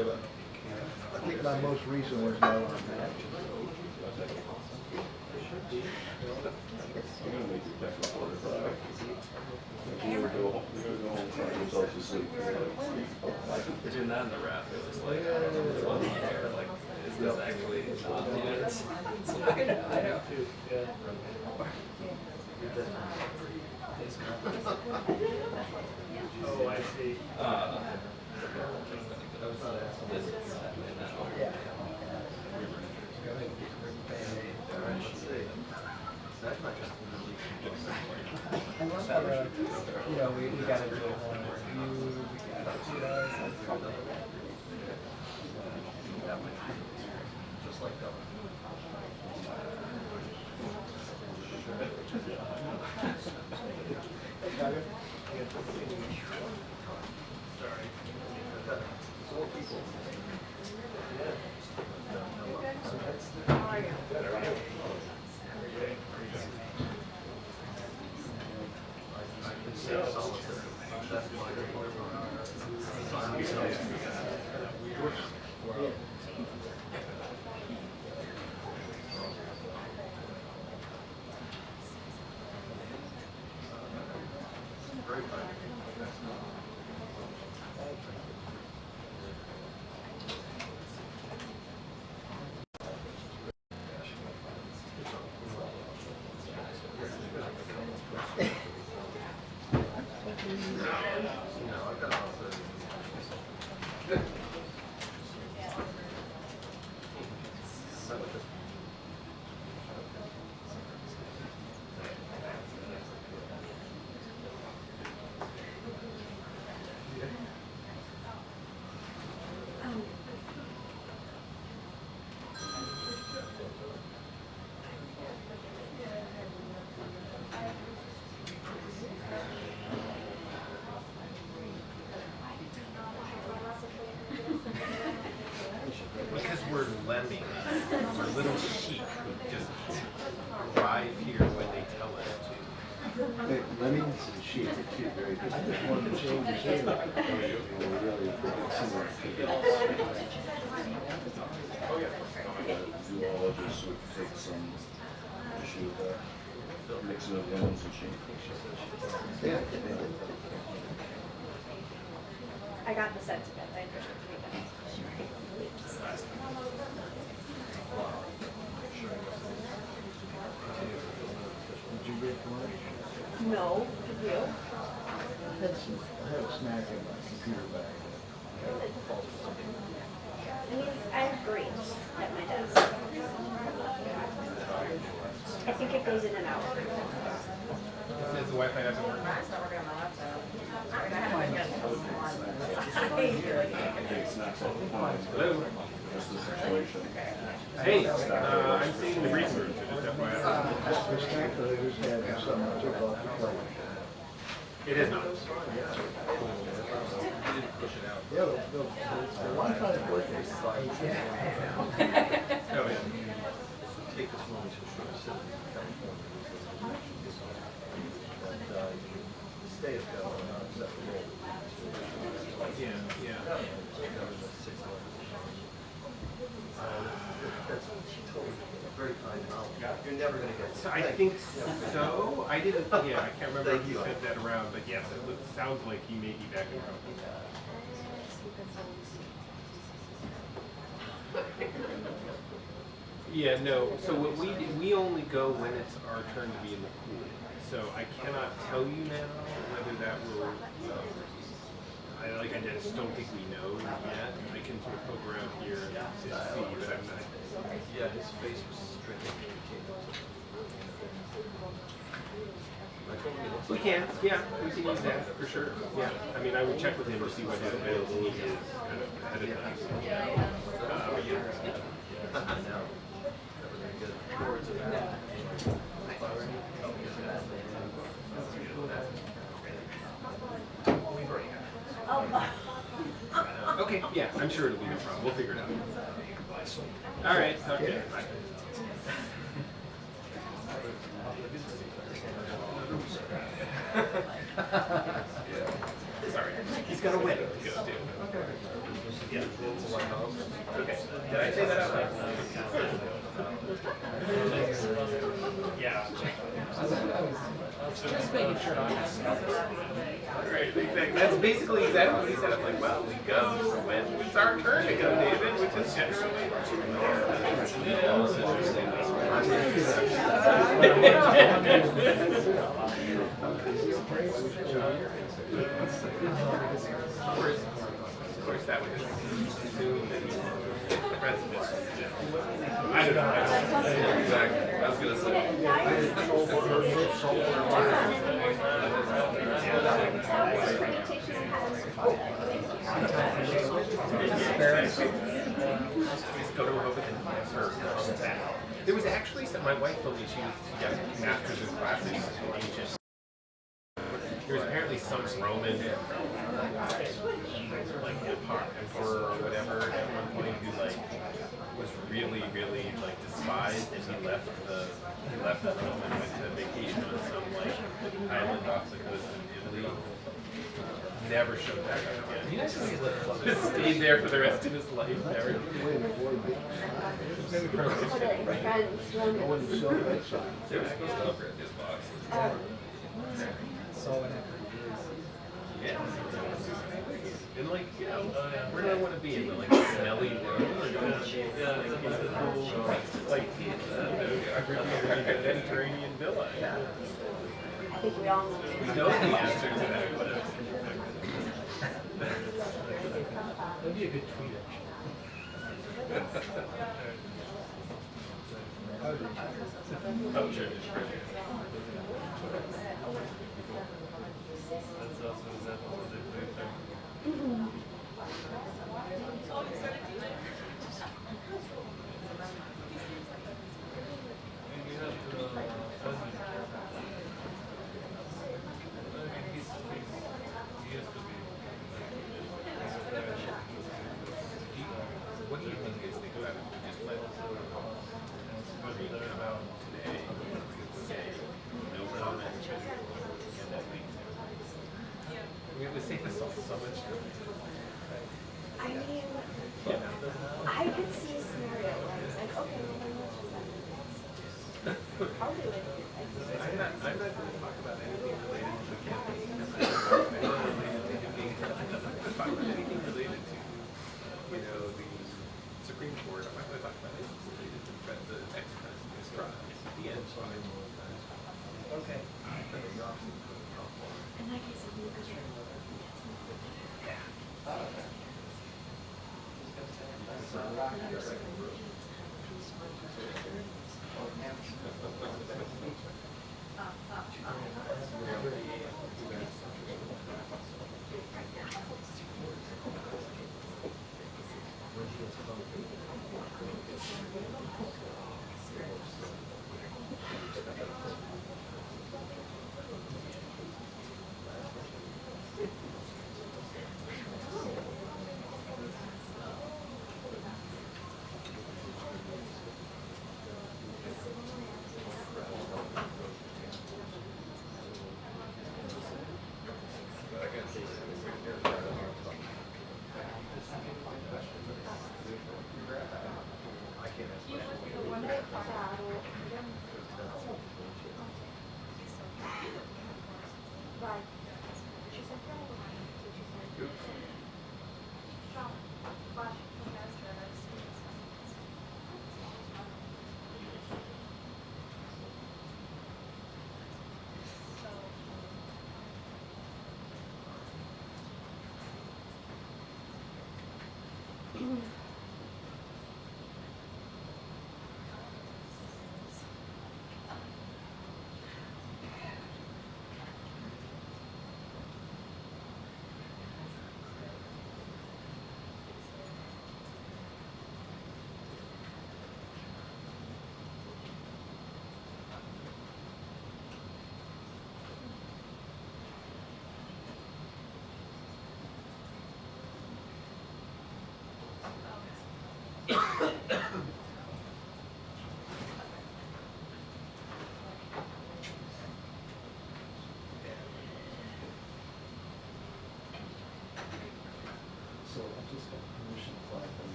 I think my most recent was no on that. We're doing that in the wrap. It was like, is this actually it's like, I know. Oh, I see. This is You know, we got to do a whole review. We got to just like that. Because we're lemmings, we're little sheep who just arrive here when they tell us to. Hey, lemmings and sheep are two very good. I just wanted to change the shape. Zoologists would take some issue with that. Mixing of lemons and sheep. Yeah. I got the sentiment. I appreciate it. Did you get lunch? No, you? I had a snack in my computer bag. I mean, I have grapes at my desk. I think it goes in and out. Says the Wi-Fi doesn't work. It's not working on my laptop. Hello. That's the situation. Hey, I'm seeing the research. Just FYI. The snack that I just had was something I took off the plate. It is not. Yeah, the one time it worked. Oh yeah. Take this moment to show us in California. Stay at go, not accept the role. Yeah. That's totally very kind knowledge. You're never going to get it. So I think so. I didn't. Yeah, I can't remember if he said that around, but yes, it sounds like he may be back in company. Yeah, no. So what we only go when it's our turn to be in the pool. So I cannot tell you now whether that will. I just don't think we know yet. I can sort of poke around here and see, but I'm not. Yeah, his face was straight. We can, yeah, we can use that for sure. Yeah, I mean, I would check with him to see what his availability is kind of ahead of time. Okay, yeah, I'm sure it'll be no problem. We'll figure it out. All right, talk to you. Bye. Yeah. Sorry, he's got a wedding to go to. Yeah. Okay. Did I say that out loud? Yeah. Just making sure I have. Right, exactly. That's basically exactly what he said. I'm like, well, we go when it's our turn to go, David, which is generally. Of course, that would assume that he's the president. I don't know. Exactly. I was gonna say. Go to Rehoboth and her there was actually some, my wife told me she got masters in classes in ancient. There was apparently some Roman like emperor or whatever at one point who like was really like despised, and he left Rome and went to vacation on some like island off the coast of Italy. Never showed back up again. Just stayed there for the rest of his life. Never. There was supposed to upgrade his box. So what happened? Yeah. And like, you know, where do I want to be? In the like smelly room? Or do I want to be like a Mediterranean villa? Yeah. I think we all know. We know the answer to that. That'd be a good tweet, actually. Oh, sure. That's also an example of the thing. What do you think is the good just like about today? Say no comment and that makes it. We would say this all so much. I mean, I could see a scenario where I was like, okay, well then let's just I'll do it. I'm not going to talk about anything related to the campaign. I'm not going to talk about anything related to, you know, the Supreme Court. I'm not going to talk about anything related to the ex-president's trial. The end. Okay. In that case, I'm going to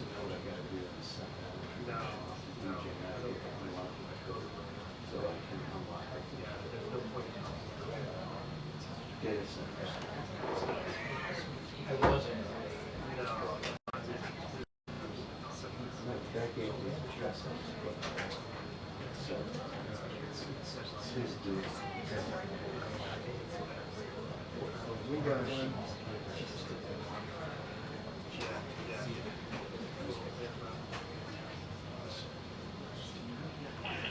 So now what I gotta do is send that No, no, DJ I out don't here, unlock my code, so I can unlock it. yeah, there's no point in Data centers. I wasn't. no. That gave me a trust. So, it's his dude. We got one.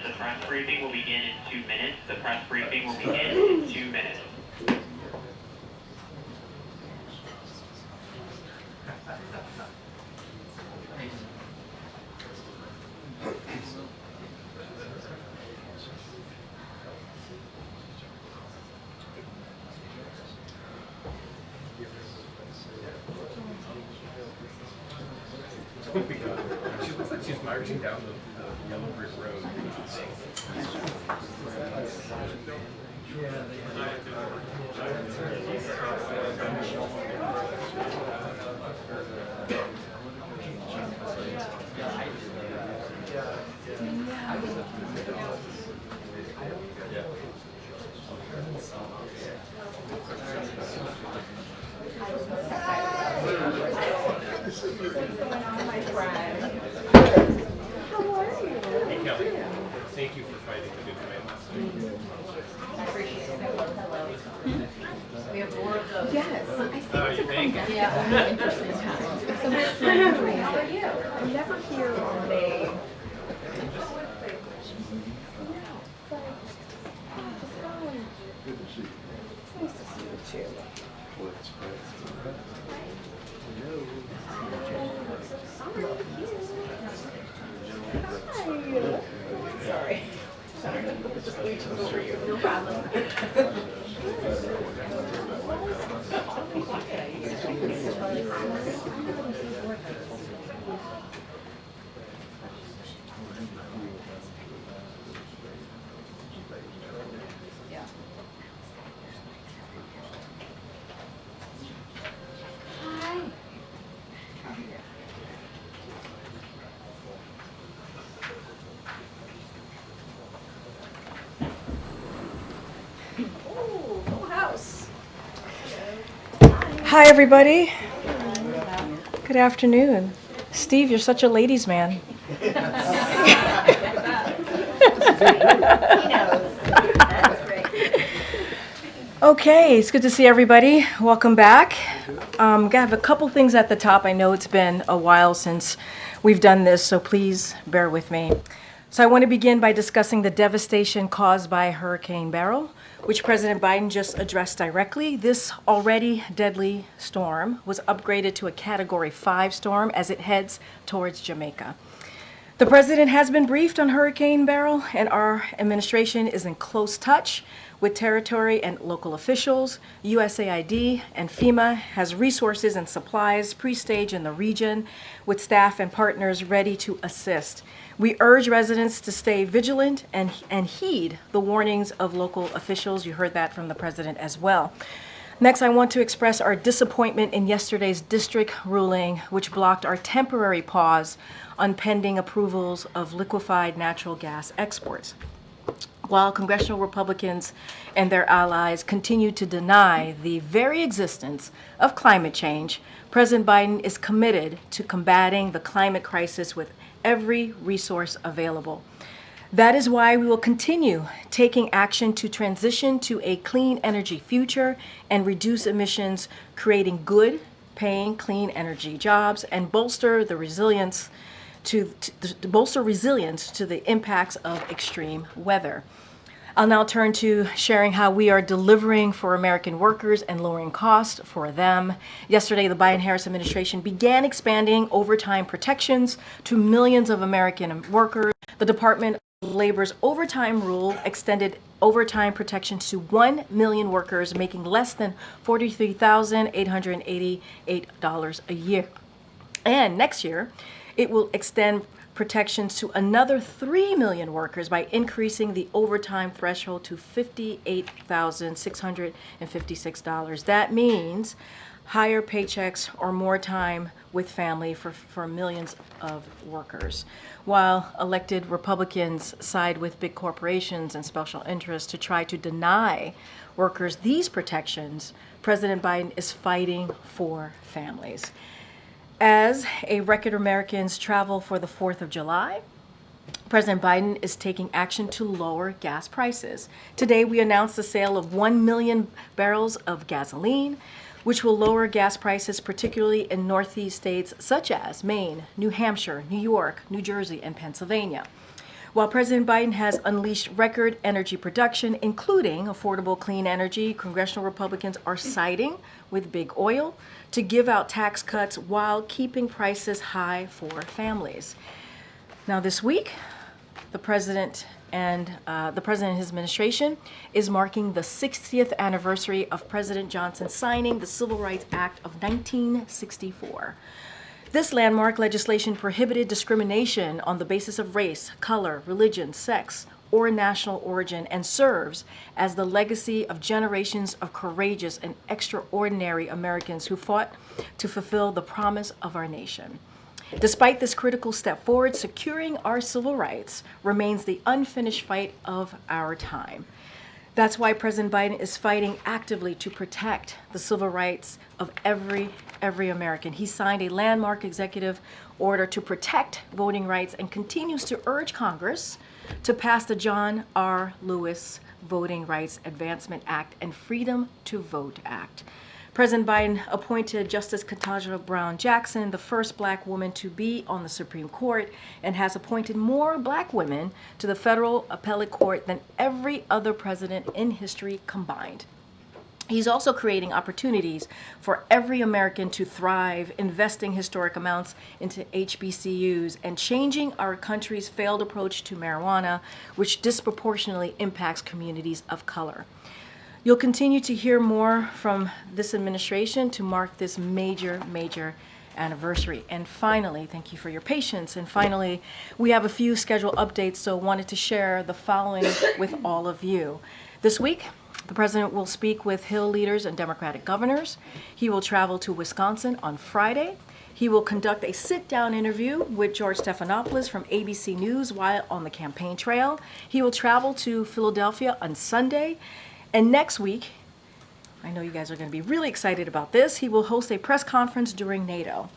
The press briefing will begin in 2 minutes. The press briefing will begin in 2 minutes. She looks like she's marching down the yellow brick road. Hey Kelly, thank you for fighting the good fight last week. I appreciate it. We have more of those. Yes, I see. Oh, you think? Yeah, only interesting times. So we're trying to how are you? I'm never here on a. Good to see you. It's nice to see you too. Well, it's great. Sorry. Sorry. Just reaching over you. No problem. Yeah. Hi. Oh, full house. Hi, everybody. Good afternoon. Steve, you're such a ladies' man. He knows. That's great. Okay, it's good to see everybody. Welcome back. I have a couple things at the top. I know it's been a while since we've done this, so please bear with me. So I want to begin by discussing the devastation caused by Hurricane Beryl, which President Biden just addressed directly. This already deadly storm was upgraded to a Category 5 storm as it heads towards Jamaica. The president has been briefed on Hurricane Beryl, and our administration is in close touch with territory and local officials. USAID and FEMA has resources and supplies pre-staged in the region with staff and partners ready to assist. We urge residents to stay vigilant and heed the warnings of local officials. You heard that from the president as well. Next, I want to express our disappointment in yesterday's district ruling, which blocked our temporary pause on pending approvals of liquefied natural gas exports. While congressional Republicans and their allies continue to deny the very existence of climate change, President Biden is committed to combating the climate crisis with every resource available. That is why we will continue taking action to transition to a clean energy future and reduce emissions, creating good, paying clean energy jobs, and bolster resilience to the impacts of extreme weather. I'll now turn to sharing how we are delivering for American workers and lowering costs for them. Yesterday, the Biden-Harris administration began expanding overtime protections to millions of American workers. The Department of Labor's overtime rule extended overtime protections to 1 million workers making less than $43,888 a year. And next year, it will extend protections to another 3 million workers by increasing the overtime threshold to $58,656. That means higher paychecks, or more time with family for millions of workers. While elected Republicans side with big corporations and special interests to try to deny workers these protections, President Biden is fighting for families. As a record Americans travel for the 4th of July, President Biden is taking action to lower gas prices. Today, we announced the sale of 1 million barrels of gasoline, which will lower gas prices, particularly in Northeast states such as Maine, New Hampshire, New York, New Jersey, and Pennsylvania. While President Biden has unleashed record energy production, including affordable clean energy, congressional Republicans are siding with big oil to give out tax cuts while keeping prices high for families. Now, this week, the president and his administration is marking the 60th anniversary of President Johnson signing the Civil Rights Act of 1964. This landmark legislation prohibited discrimination on the basis of race, color, religion, sex, or national origin, and serves as the legacy of generations of courageous and extraordinary Americans who fought to fulfill the promise of our nation. Despite this critical step forward, securing our civil rights remains the unfinished fight of our time. That's why President Biden is fighting actively to protect the civil rights of every American. He signed a landmark executive order to protect voting rights and continues to urge Congress to pass the John R. Lewis Voting Rights Advancement Act and Freedom to Vote Act. President Biden appointed Justice Ketanji Brown Jackson, the first black woman to be on the Supreme Court, and has appointed more black women to the federal appellate court than every other president in history combined. He's also creating opportunities for every American to thrive, investing historic amounts into HBCUs, and changing our country's failed approach to marijuana, which disproportionately impacts communities of color. You'll continue to hear more from this administration to mark this major anniversary. And finally, thank you for your patience. And finally, we have a few schedule updates, so wanted to share the following with all of you. This week, the president will speak with Hill leaders and Democratic governors. He will travel to Wisconsin on Friday. He will conduct a sit-down interview with George Stephanopoulos from ABC News while on the campaign trail. He will travel to Philadelphia on Sunday. And next week, I know you guys are going to be really excited about this, he will host a press conference during NATO.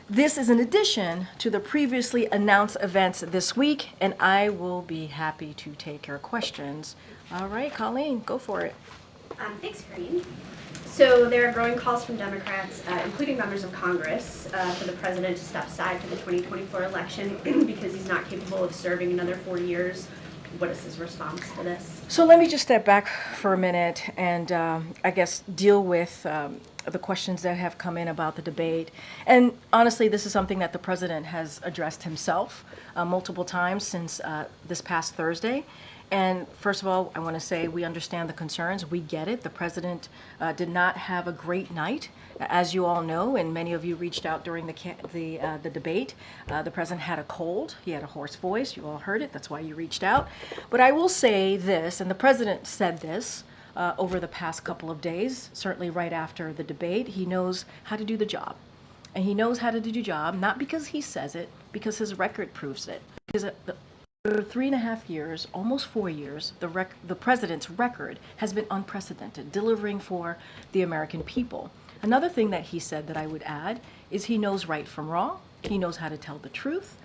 This is in addition to the previously announced events this week, and I will be happy to take your questions. All right, Colleen, go for it. Thanks, Karine. So there are growing calls from Democrats, including members of Congress, for the president to step aside for the 2024 election because he's not capable of serving another 4 years. What is his response to this? So let me just step back for a minute and I guess deal with the questions that have come in about the debate. And honestly, this is something that the president has addressed himself multiple times since this past Thursday. And first of all, I want to say we understand the concerns. We get it. The president did not have a great night, as you all know, and many of you reached out during the debate. The president had a cold. He had a hoarse voice. You all heard it. That's why you reached out. But I will say this, and the president said this over the past couple of days, certainly right after the debate. He knows how to do the job. And he knows how to do the job, not because he says it, because his record proves it. Because for 3.5 years, almost 4 years, the president's record has been unprecedented, delivering for the American people. Another thing that he said that I would add is he knows right from wrong, he knows how to tell the truth,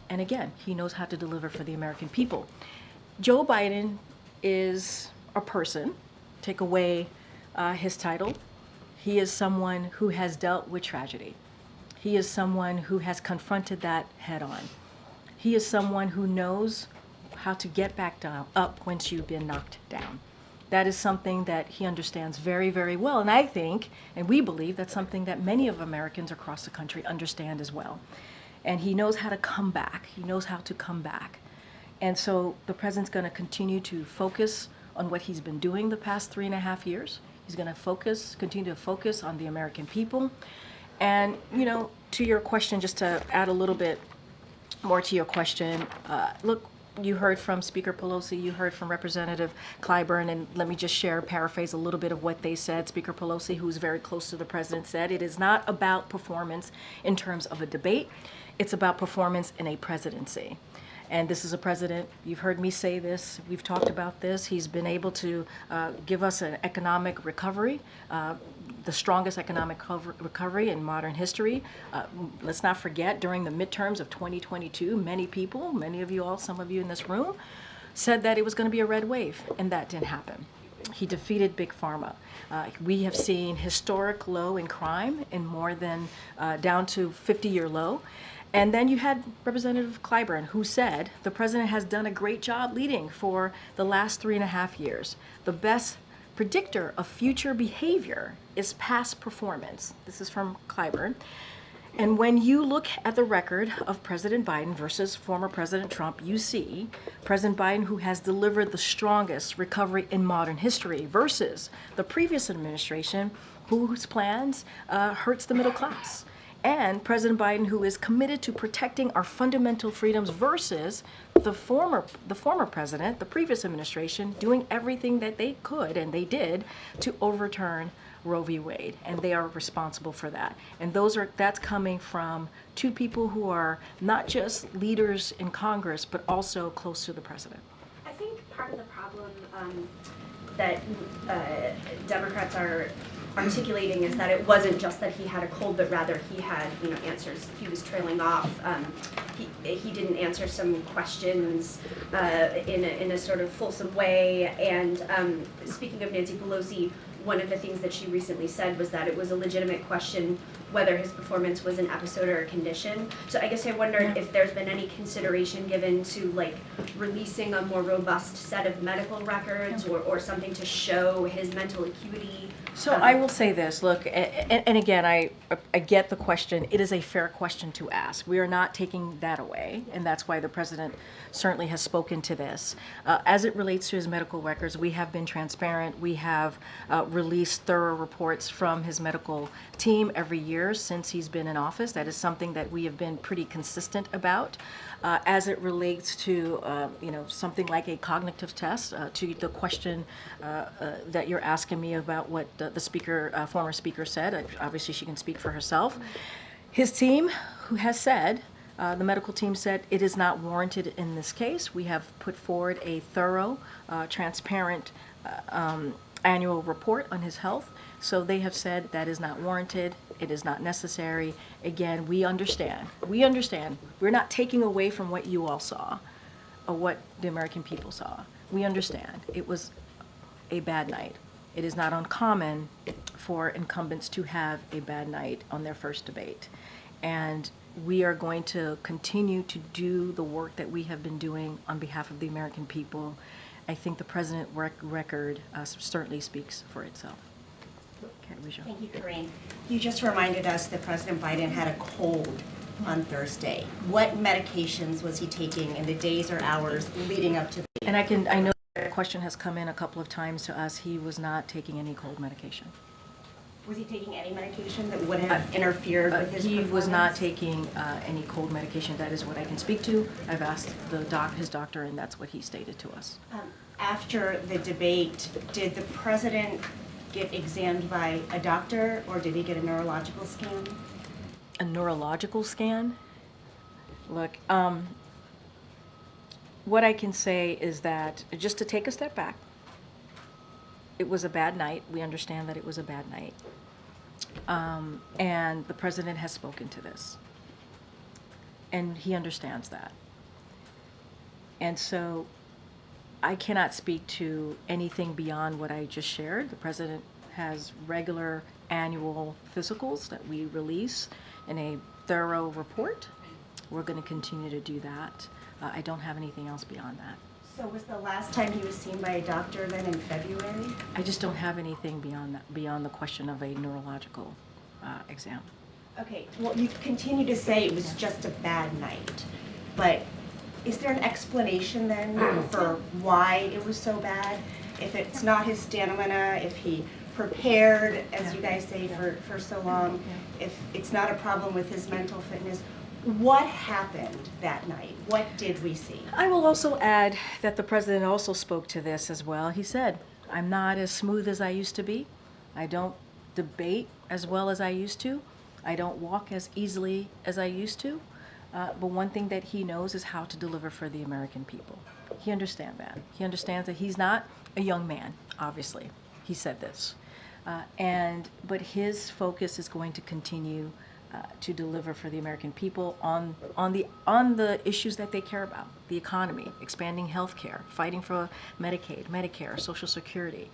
and again, he knows how to deliver for the American people. Joe Biden is a person, take away his title, he is someone who has dealt with tragedy. He is someone who has confronted that head on. He is someone who knows how to get back up once you've been knocked down. That is something that he understands very, very well. And I think, and we believe, that's something that many of Americans across the country understand as well. And he knows how to come back. He knows how to come back. And so the president's going to continue to focus on what he's been doing the past 3.5 years. He's going to continue to focus on the American people. And, you know, to your question, just to add a little bit more to your question, look, You heard from Speaker Pelosi, you heard from Representative Clyburn, and let me just paraphrase a little bit of what they said. Speaker Pelosi, who's very close to the president, said it is not about performance in terms of a debate, it's about performance in a presidency. And this is a president, you've heard me say this, we've talked about this, he's been able to give us an economic recovery, the strongest economic recovery in modern history. Let's not forget, during the midterms of 2022, many people, many of you all, some of you in this room, said that it was going to be a red wave, and that didn't happen. He defeated Big Pharma. We have seen historic low in crime, in more than down to 50-year low. And then you had Representative Clyburn, who said the president has done a great job leading for the last 3.5 years. The best predictor of future behavior is past performance. This is from Clyburn. And when you look at the record of President Biden versus former President Trump, you see President Biden, who has delivered the strongest recovery in modern history, versus the previous administration, whose plans hurts the middle class. And President Biden, who is committed to protecting our fundamental freedoms, versus the former president, the previous administration, doing everything that they could, and they did, to overturn Roe v. Wade, and they are responsible for that. And that's coming from two people who are not just leaders in Congress, but also close to the president. I think part of the problem that Democrats are articulating is that it wasn't just that he had a cold, but rather he had, answers. He was trailing off. He didn't answer some questions in a sort of fulsome way. And speaking of Nancy Pelosi, one of the things that she recently said was that it was a legitimate question whether his performance was an episode or a condition. So I guess I wondered if there's been any consideration given to releasing a more robust set of medical records or something to show his mental acuity. So I will say this, look, and again, I get the question. It is a fair question to ask. We are not taking that away, and that's why the president certainly has spoken to this. As it relates to his medical records, we have been transparent. We have released thorough reports from his medical team every year since he's been in office. That is something that we have been pretty consistent about. As it relates to, something like a cognitive test, to the question that you're asking me about what the speaker, former speaker said. Obviously, she can speak for herself. His team, who has said, the medical team said it is not warranted in this case. We have put forward a thorough, transparent annual report on his health. So they have said that is not warranted. It is not necessary. Again, we understand. We understand. We're not taking away from what you all saw or what the American people saw. We understand. It was a bad night. It is not uncommon for incumbents to have a bad night on their first debate. And we are going to continue to do the work that we have been doing on behalf of the American people. I think the president's record certainly speaks for itself. Thank you, Karine. You just reminded us that President Biden had a cold on Thursday. What medications was he taking in the days or hours leading up to the... And I know that question has come in a couple of times to us. He was not taking any cold medication. Was he taking any medication that would have interfered with his performance? He was not taking any cold medication. That is what I can speak to. I've asked his doctor, and that's what he stated to us. After the debate, did the president get examined by a doctor, or did he get a neurological scan? A neurological scan? Look, what I can say is that, just to take a step back, it was a bad night. We understand that it was a bad night. And the president has spoken to this. And he understands that. And so I cannot speak to anything beyond what I just shared. The president has regular annual physicals that we release in a thorough report. We're going to continue to do that. I don't have anything else beyond that. So was the last time he was seen by a doctor then in February? I just don't have anything beyond that, beyond the question of a neurological exam. Okay, well, you continue to say it was just a bad night, but is there an explanation then for why it was so bad? If it's not his stamina, if he prepared, as you guys say, for so long, if it's not a problem with his mental fitness, What happened that night? What did we see? I will also add that the president also spoke to this as well. He said, I'm not as smooth as I used to be. I don't debate as well as I used to. I don't walk as easily as I used to. But one thing that he knows is how to deliver for the American people. He understands that. He understands that he's not a young man, obviously. He said this. But his focus is going to continue to deliver for the American people on the issues that they care about: the economy, expanding health care, fighting for Medicaid, Medicare, Social Security,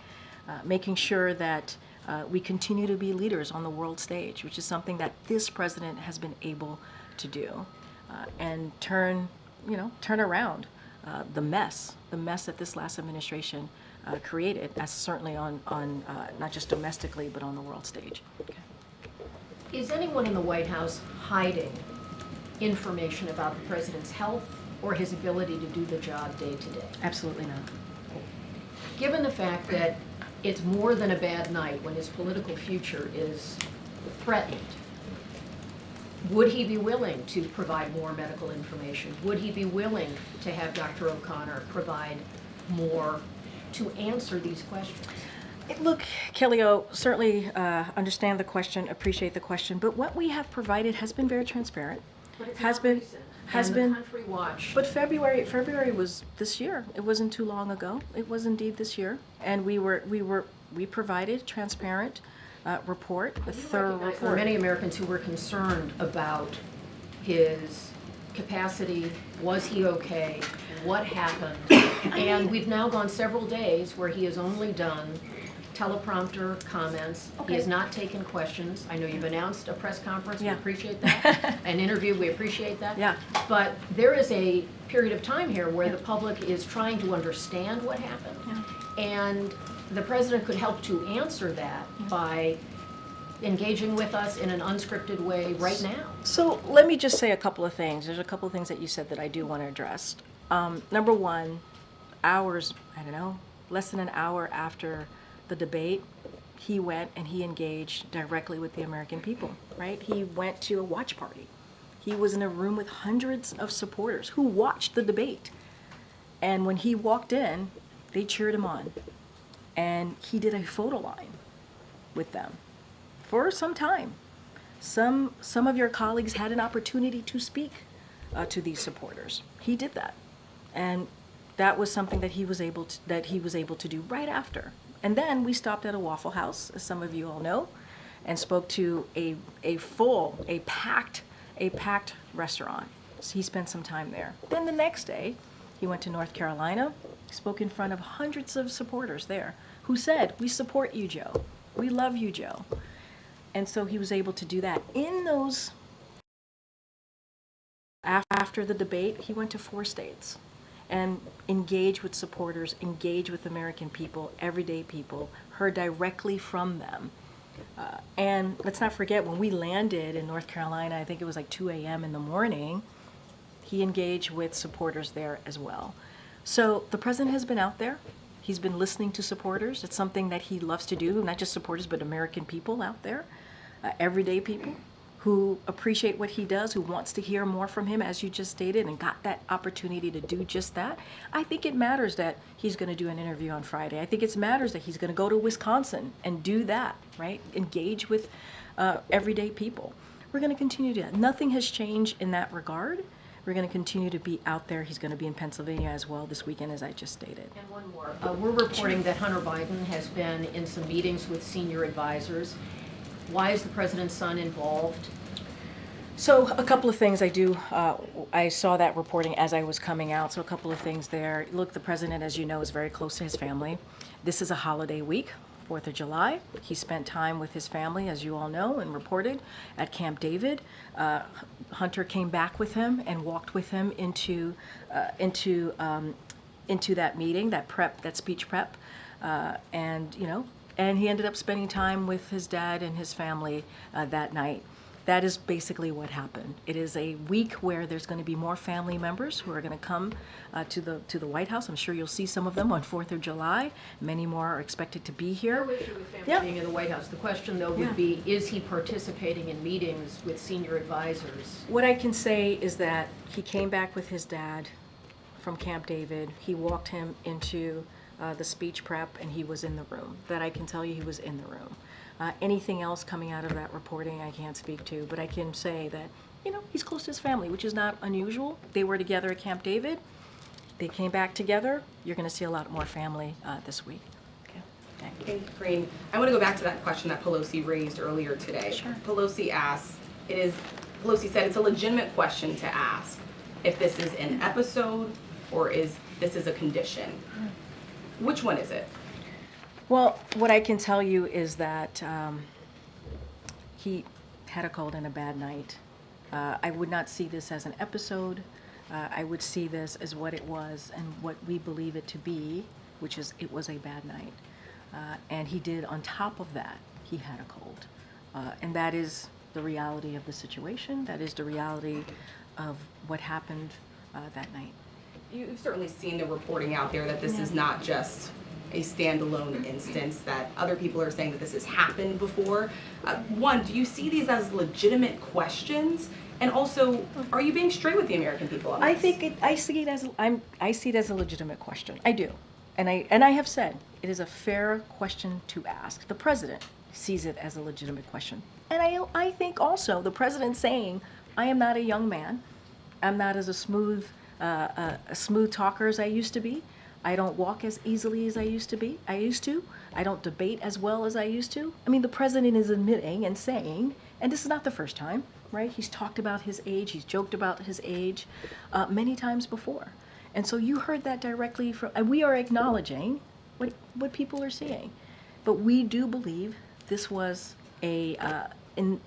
making sure that we continue to be leaders on the world stage, which is something that this president has been able to do, and turn around the mess that this last administration created, as certainly on not just domestically but on the world stage. Okay. Is anyone in the White House hiding information about the president's health or his ability to do the job day to day? Absolutely not. Given the fact that it's more than a bad night when his political future is threatened, would he be willing to provide more medical information? Would he be willing to have Dr. O'Connor provide more to answer these questions? Look, Kelly-O, certainly understand the question, appreciate the question, but what we have provided has been very transparent. But it's has not been recent. has And been the country watched. But February was this year. It wasn't too long ago. It was indeed this year, and we provided transparent report, a thorough There report. were many Americans who were concerned about his capacity. Was he okay? What happened? And we've now gone several days where he has only done teleprompter comments. He has not taken questions. I know you've announced a press conference. Yeah. We appreciate that. An interview. We appreciate that. Yeah. But there is a period of time here where the public is trying to understand what happened. Yeah. And the president could help to answer that by engaging with us in an unscripted way right now. So let me just say a couple of things. There's a couple of things that you said that I do want to address. Number one, less than an hour after the debate, he went and he engaged directly with the American people, right? He went to a watch party. He was in a room with hundreds of supporters who watched the debate. And when he walked in, they cheered him on. And he did a photo line with them for some time. Some of your colleagues had an opportunity to speak to these supporters. He did that. And that was something that he was able to do right after. And then we stopped at a Waffle House, as some of you all know, and spoke to a packed restaurant. So he spent some time there. Then the next day, he went to North Carolina, spoke in front of hundreds of supporters there who said, "We support you, Joe. We love you, Joe." And so he was able to do that. In those, after the debate, he went to 4 states and engaged with supporters, engaged with American people, everyday people, heard directly from them. And let's not forget, when we landed in North Carolina, I think it was like 2 a.m. in the morning, he engaged with supporters there as well. So the president has been out there. He's been listening to supporters. It's something that he loves to do, not just supporters, but American people out there, everyday people who appreciate what he does, who wants to hear more from him, as you just stated, and got that opportunity to do just that. I think it matters that he's going to do an interview on Friday. I think it matters that he's going to go to Wisconsin and do that, right? Engage with everyday people. We're going to continue to do that. Nothing has changed in that regard. We're going to continue to be out there. He's going to be in Pennsylvania as well this weekend, as I just stated. And one more. We're reporting that Hunter Biden has been in some meetings with senior advisors. Why is the president's son involved? So a couple of things I saw that reporting as I was coming out, so a couple of things there. Look, the president, as you know, is very close to his family. This is a holiday week, 4th of July. He spent time with his family, as you all know, and reported at Camp David. Hunter came back with him and walked with him into that meeting, that speech prep, and he ended up spending time with his dad and his family that night. that is basically what happened. It is a week where there's going to be more family members who are going to come to the White House. I'm sure you'll see some of them on 4th of July. Many more are expected to be here. No issue with family being in the White House. The question, though, would be, is he participating in meetings with senior advisors? What I can say is that he came back with his dad from Camp David. He walked him into the speech prep, and he was in the room. That I can tell you, he was in the room. Anything else coming out of that reporting I can't speak to, but I can say that, you know, he's close to his family, which is not unusual. They were together at Camp David. They came back together. You're going to see a lot more family this week. Okay. Thank you, Karine. I want to go back to that question that Pelosi raised earlier today. Sure. Pelosi said it's a legitimate question to ask if this is an episode or this is a condition. Which one is it? Well, what I can tell you is that he had a cold and a bad night. I would not see this as an episode. I would see this as what it was and what we believe it to be, which is it was a bad night. And he did, on top of that, he had a cold. And that is the reality of the situation. That is the reality of what happened that night. You've certainly seen the reporting out there that this is not just a standalone instance, that other people are saying that this has happened before. One, do you see these as legitimate questions? And also, are you being straight with the American people on this? I see it as a legitimate question. I do. And I have said it is a fair question to ask. The president sees it as a legitimate question. And I think also the president saying, I am not a young man. I'm not as a smooth talker as I used to be. I don't walk as easily as I used to. I don't debate as well as I used to. I mean, the president is admitting and saying, and this is not the first time, right? He's talked about his age. He's joked about his age many times before. And so you heard that directly from, and we are acknowledging what people are seeing. But we do believe this was in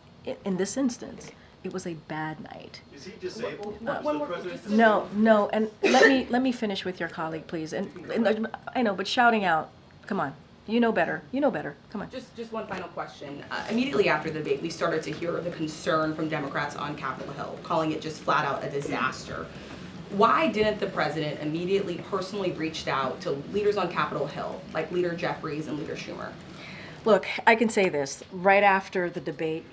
this instance, it was a bad night. Is he disabled? No, and let me finish with your colleague, please. And I know, but shouting out, come on, you know better, come on. Just one final question. Immediately after the debate, we started to hear the concern from Democrats on Capitol Hill, calling it just flat out a disaster. Why didn't the president immediately personally reach out to leaders on Capitol Hill, like Leader Jeffries and Leader Schumer? Look, I can say this. Right after the debate,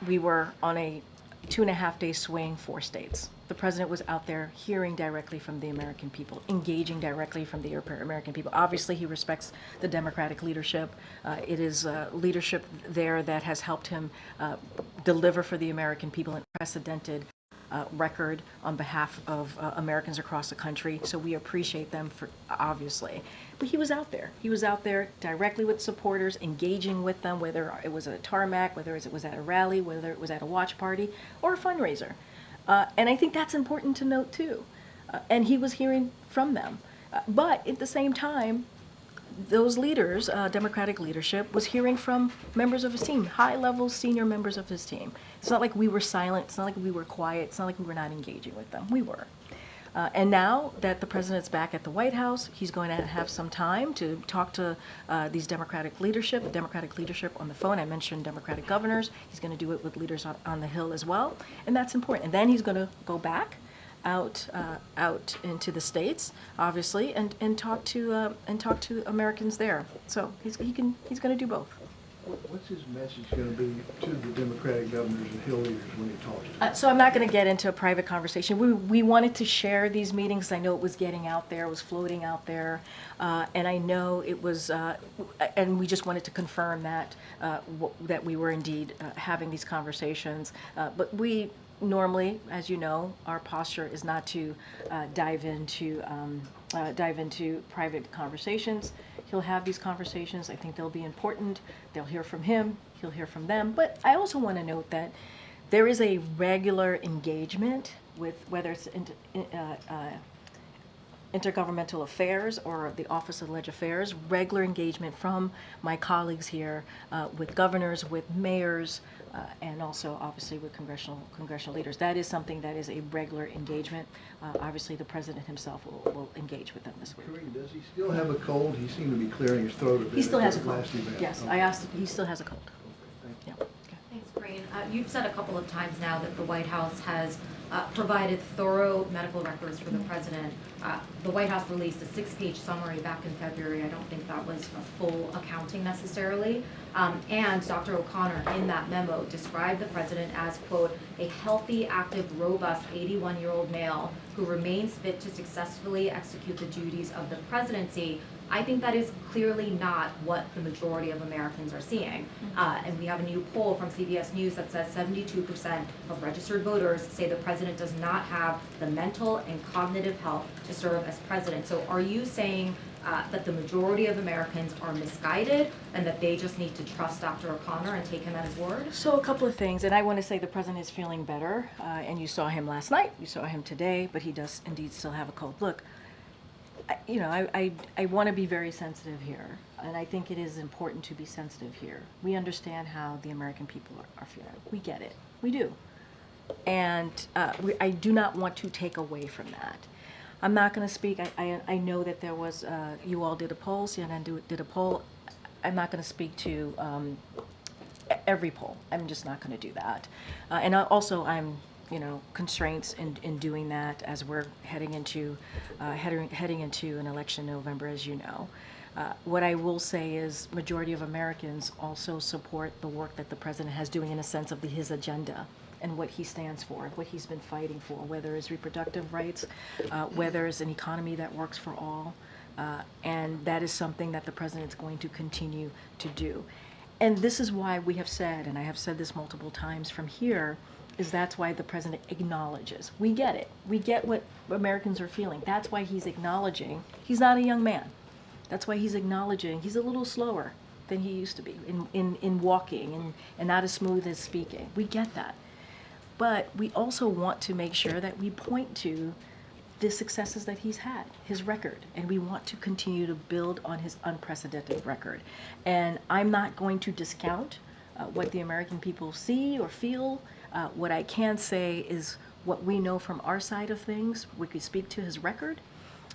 we were on a 2.5-day swing, 4 states. The president was out there hearing directly from the American people, engaging directly from the American people. Obviously, he respects the Democratic leadership. It is leadership there that has helped him deliver for the American people an unprecedented record on behalf of Americans across the country. So we appreciate them for, obviously. But he was out there. He was out there directly with supporters, engaging with them, whether it was at a tarmac, whether it was at a rally, whether it was at a watch party or a fundraiser. And I think that's important to note too. And he was hearing from them. But at the same time, those leaders, Democratic leadership, was hearing from members of his team, high-level senior members of his team. It's not like we were silent. It's not like we were quiet. It's not like we were not engaging with them. We were. And now that the president's back at the White House, he's going to have some time to talk to these Democratic leadership on the phone. I mentioned Democratic governors. He's going to do it with leaders on the Hill as well. And that's important. And then he's going to go back out into the states, obviously, and talk to Americans there. So he's going to do both. What's his message going to be to the Democratic governors and Hill leaders when he talks to them? So I'm not going to get into a private conversation. We wanted to share these meetings. I know it was getting out there, it was floating out there, and I know it was, and we just wanted to confirm that that we were indeed having these conversations. But we normally, as you know, our posture is not to dive into private conversations. He'll have these conversations. I think they'll be important. They'll hear from him. He'll hear from them. But I also want to note that there is a regular engagement with whether it's intergovernmental affairs or the Office of Legislative Affairs, regular engagement from my colleagues here with governors, with mayors, and also obviously with congressional leaders. That is something that is a regular engagement. Obviously the president himself will engage with them this week. Karine, does he still have a cold? He seemed to be clearing his throat a bit. He still has a cold. Last event. Yes, I asked him. He still has a cold. Thank you. Yeah. Okay. Thanks, Karine. You've said a couple of times now that the White House has provided thorough medical records for the president. The White House released a 6-page summary back in February. I don't think that was a full accounting necessarily. And Dr. O'Connor in that memo described the president as, quote, a healthy, active, robust 81-year-old male who remains fit to successfully execute the duties of the presidency. I think that is clearly not what the majority of Americans are seeing. And we have a new poll from CBS News that says 72% of registered voters say the president does not have the mental and cognitive health to serve as president. So are you saying that the majority of Americans are misguided and that they just need to trust Dr. O'Connor and take him at his word? So a couple of things, and I want to say the president is feeling better, and you saw him last night, you saw him today, but he does indeed still have a cold. Look, I want to be very sensitive here, and I think it is important to be sensitive here. We understand how the American people are feeling. We get it. We do. And I do not want to take away from that. I'm not going to speak. I know that there was, you all did a poll, CNN did a poll. I'm not going to speak to every poll. I'm just not going to do that. And also, I'm constraints in doing that as we're heading into an election in November, as you know. What I will say is majority of Americans also support the work that the president has doing in a sense of his agenda and what he stands for, what he's been fighting for, whether it's reproductive rights, whether it's an economy that works for all. And that is something that the president is going to continue to do. And this is why we have said, and I have said this multiple times from here, is that's why the president acknowledges. We get it. We get what Americans are feeling. That's why he's acknowledging. He's not a young man. That's why he's acknowledging. He's a little slower than he used to be in walking and not as smooth as speaking. We get that. But we also want to make sure that we point to the successes that he's had, his record, and we want to continue to build on his unprecedented record. And I'm not going to discount what the American people see or feel. What I can say is what we know from our side of things. We could speak to his record,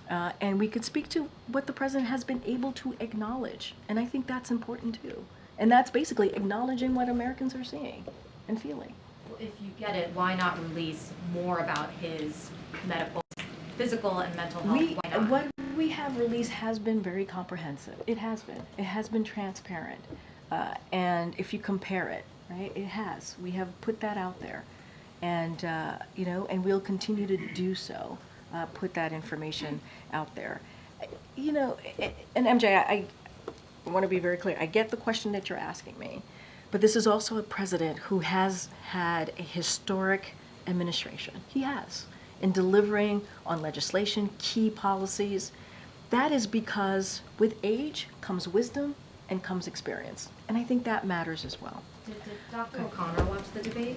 and we could speak to what the president has been able to acknowledge. And I think that's important too. And that's basically acknowledging what Americans are seeing and feeling. If you get it, why not release more about his medical, physical, and mental health? Why not? What we have released has been very comprehensive. It has been. It has been transparent. And if you compare it, right, it has. We have put that out there. And, and we'll continue to do so, put that information out there. And MJ, I want to be very clear. I get the question that you're asking me. But this is also a president who has had a historic administration. He has, in delivering on legislation, key policies. That is because with age comes wisdom and comes experience. And I think that matters as well. Did Dr. O'Connor watch the debate?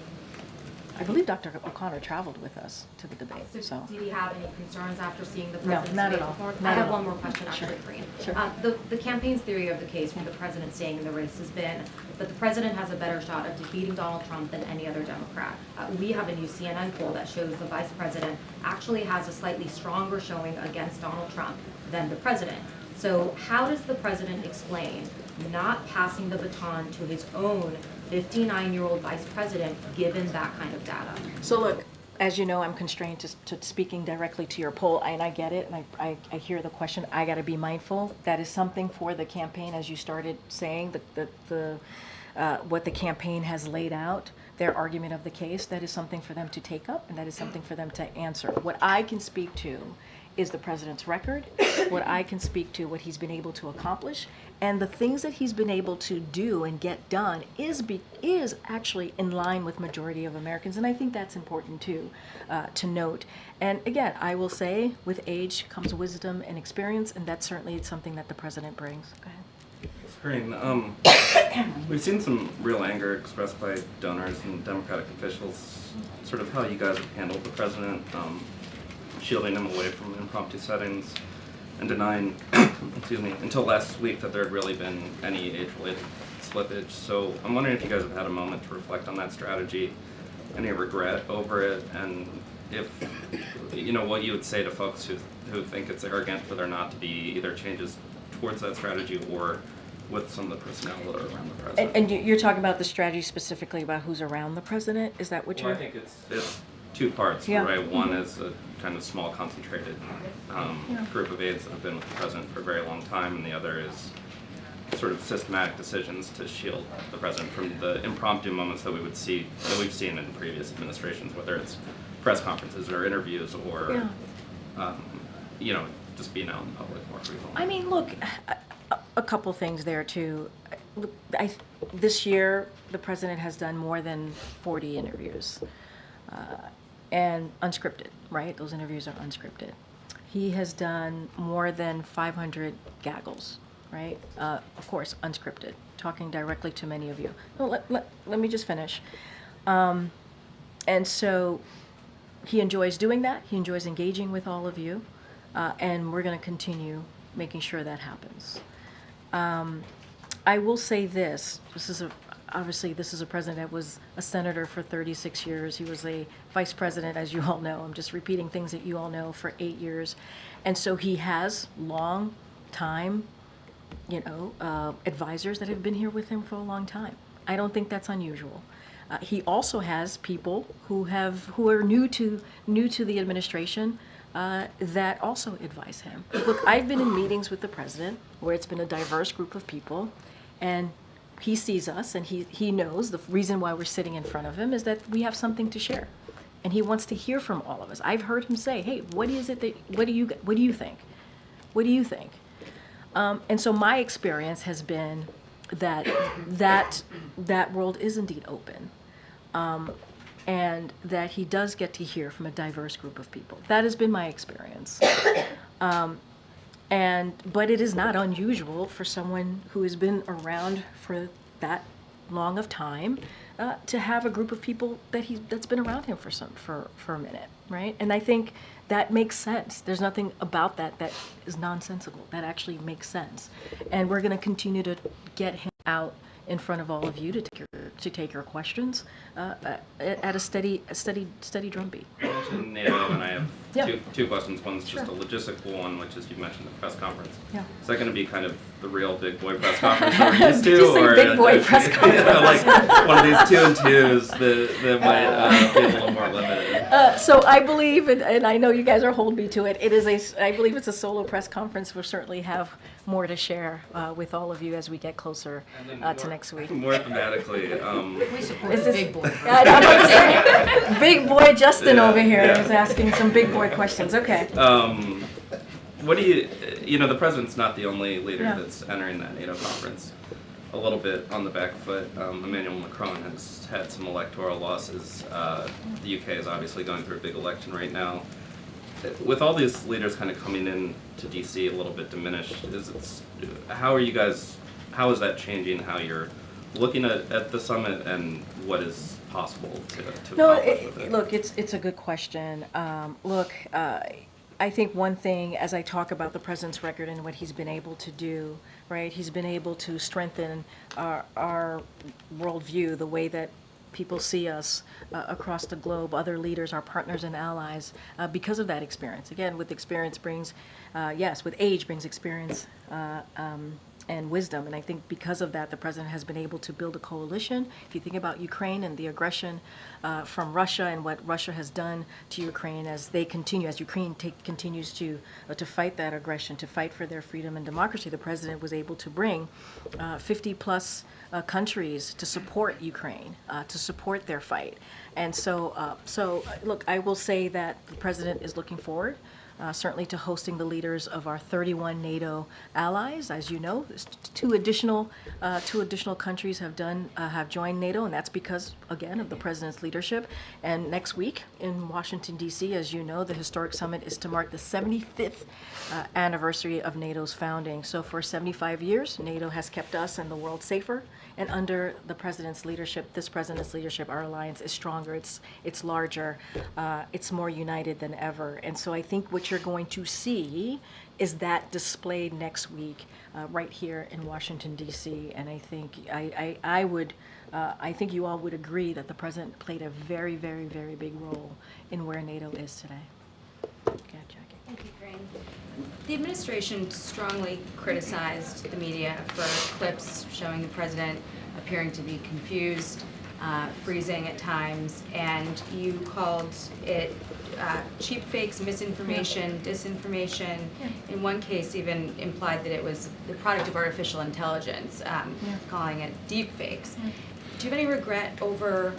I believe Dr. O'Connor traveled with us to the debate. So did he have any concerns after seeing the president's not at debate all. performance? Not I have at all. one more question actually, Karine. Sure. The campaign's theory of the case for the president staying in the race has been that the president has a better shot of defeating Donald Trump than any other Democrat. We have a new CNN poll that shows the vice president actually has a slightly stronger showing against Donald Trump than the president. So how does the president explain not passing the baton to his own 59-year-old vice president given that kind of data? So look, as you know, I'm constrained to speaking directly to your poll, and I get it, and I hear the question. I got to be mindful. That is something for the campaign, as you started saying, what the campaign has laid out, their argument of the case. That is something for them to take up, and that is something for them to answer. What I can speak to is the president's record, what I can speak to, what he's been able to accomplish, and the things that he's been able to do and get done is actually in line with majority of Americans, and I think that's important too, to note. And again, I will say, with age comes wisdom and experience, and that's certainly something that the president brings. Go ahead. Karine, we've seen some real anger expressed by donors and Democratic officials, sort of how you guys have handled the president, shielding him away from impromptu settings and denying, excuse me, until last week that there had really been any age-related slippage. So I'm wondering if you guys have had a moment to reflect on that strategy, any regret over it, and if, what you would say to folks who think it's arrogant for there not to be either changes towards that strategy or with some of the personnel that are around the president. And you're talking about the strategy specifically about who's around the president? Is that what Well, you're? I think it's two parts, Yeah. right? One is a kind of small concentrated group of aides that have been with the president for a very long time, and the other is sort of systematic decisions to shield the president from the impromptu moments that we've seen in previous administrations, whether it's press conferences or interviews or just being out in public more frequently. I mean, look, a couple things there too. Look, this year the president has done more than 40 interviews, and unscripted, right? Those interviews are unscripted. He has done more than 500 gaggles, right? Of course, unscripted, talking directly to many of you. No, let me just finish. And so he enjoys doing that. He enjoys engaging with all of you, and we're going to continue making sure that happens. I will say this. Obviously, this is a president that was a senator for 36 years. He was a vice president, as you all know. I'm just repeating things that you all know, for 8 years. And so he has long time, advisors that have been here with him for a long time. I don't think that's unusual. He also has people who are new to the administration that also advise him. Look, I've been in meetings with the president where it's been a diverse group of people, and he sees us, and he knows the reason why we're sitting in front of him is that we have something to share, and he wants to hear from all of us. I've heard him say, "Hey, what do you think? What do you think?" And so my experience has been that world is indeed open, and that he does get to hear from a diverse group of people. That has been my experience. But it is not unusual for someone who has been around for that long of time to have a group of people that's been around him for a minute, right? And I think that makes sense. There's nothing about that is nonsensical. That actually makes sense. And we're going to continue to get him out in front of all of you to take your questions at a steady drumbeat. You mentioned NATO, and I have Yeah. two questions. One's Sure. just a logistical one, which is you mentioned the press conference. Yeah. Is that going to be kind of the real big boy press conference that we're used to? Did you say or big boy press conference? like one of these 2-and-2s that might be a little more limited. So I believe, and I know you guys are holding me to it, I believe it's a solo press conference. We'll certainly have more to share with all of you as we get closer to next week. More thematically, We support the big boy. I don't know what to say. Big boy Justin over here is asking some big boy questions. Okay. What do the president's not the only leader Yeah. that's entering that NATO conference. A little bit on the back foot, Emmanuel Macron has had some electoral losses. The UK is obviously going through a big election right now. With all these leaders kind of coming in to DC a little bit diminished, how is that changing how you're looking at the summit and what is possible to accomplish with it? Look, it's a good question. I think one thing, as I talk about the president's record and what he's been able to do, right? He's been able to strengthen our worldview, the way that people see us across the globe, other leaders, our partners and allies, because of that experience. Again, with experience brings, with age brings experience and wisdom. And I think because of that, the president has been able to build a coalition. If you think about Ukraine and the aggression from Russia and what Russia has done to Ukraine as Ukraine continues to fight that aggression, to fight for their freedom and democracy, the president was able to bring 50 plus countries to support Ukraine, to support their fight. And so look, I will say that the president is looking forward certainly to hosting the leaders of our 31 NATO allies. As you know, two additional countries have joined NATO, and that's because, again, of the president's leadership. And next week in Washington, D.C., as you know, the historic summit is to mark the 75th anniversary of NATO's founding. So for 75 years, NATO has kept us and the world safer. And under the president's leadership, our alliance is stronger, it's larger, it's more united than ever. And so I think what you're going to see is that displayed next week right here in Washington, D.C. And I think I think you all would agree that the president played a very, very, very big role in where NATO is today. Okay, Jackie. Thank you, Karine. The administration strongly criticized the media for clips showing the president appearing to be confused, freezing at times, and you called it cheap fakes, misinformation, disinformation. In one case, even implied that it was the product of artificial intelligence, calling it deep fakes. Do you have any regret over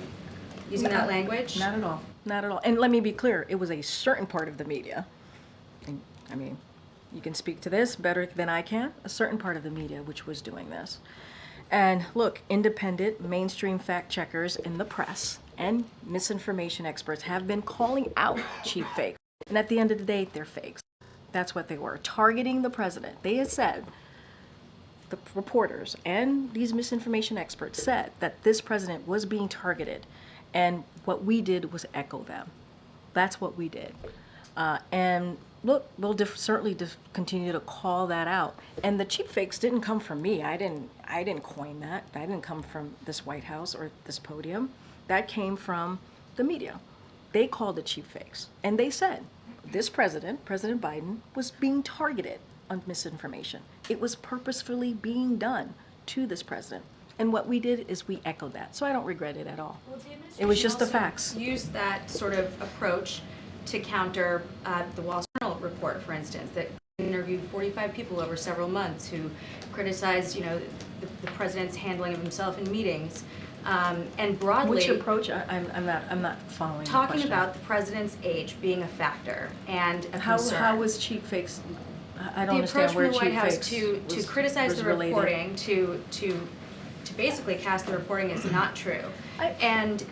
using that language? Not at all. Not at all. And let me be clear, it was a certain part of the media. And, I mean, you can speak to this better than I can. A certain part of the media which was doing this. And look, independent, mainstream fact checkers in the press and misinformation experts have been calling out cheap fakes. And at the end of the day, they're fakes. That's what they were. Targeting the president. They had said, the reporters and these misinformation experts said that this president was being targeted. And what we did was echo them. That's what we did. And look, we'll certainly continue to call that out. And the cheap fakes didn't come from me. I didn't coin that. That didn't come from this White House or this podium. That came from the media. They called it cheap fakes. And they said this president, President Biden, was being targeted on misinformation. It was purposefully being done to this president. And what we did is we echoed that. So I don't regret it at all. Well, it was just the facts. Used that sort of approach to counter the Wall Street Journal report, for instance, that interviewed 45 people over several months who criticized, the president's handling of himself in meetings, and broadly. Which approach? I'm not following. Talking about the president's age being a factor and a concern. How was cheap fakes? I don't understand where cheap fakes. The approach from the White House to criticize the reporting, to basically cast the reporting as not true. And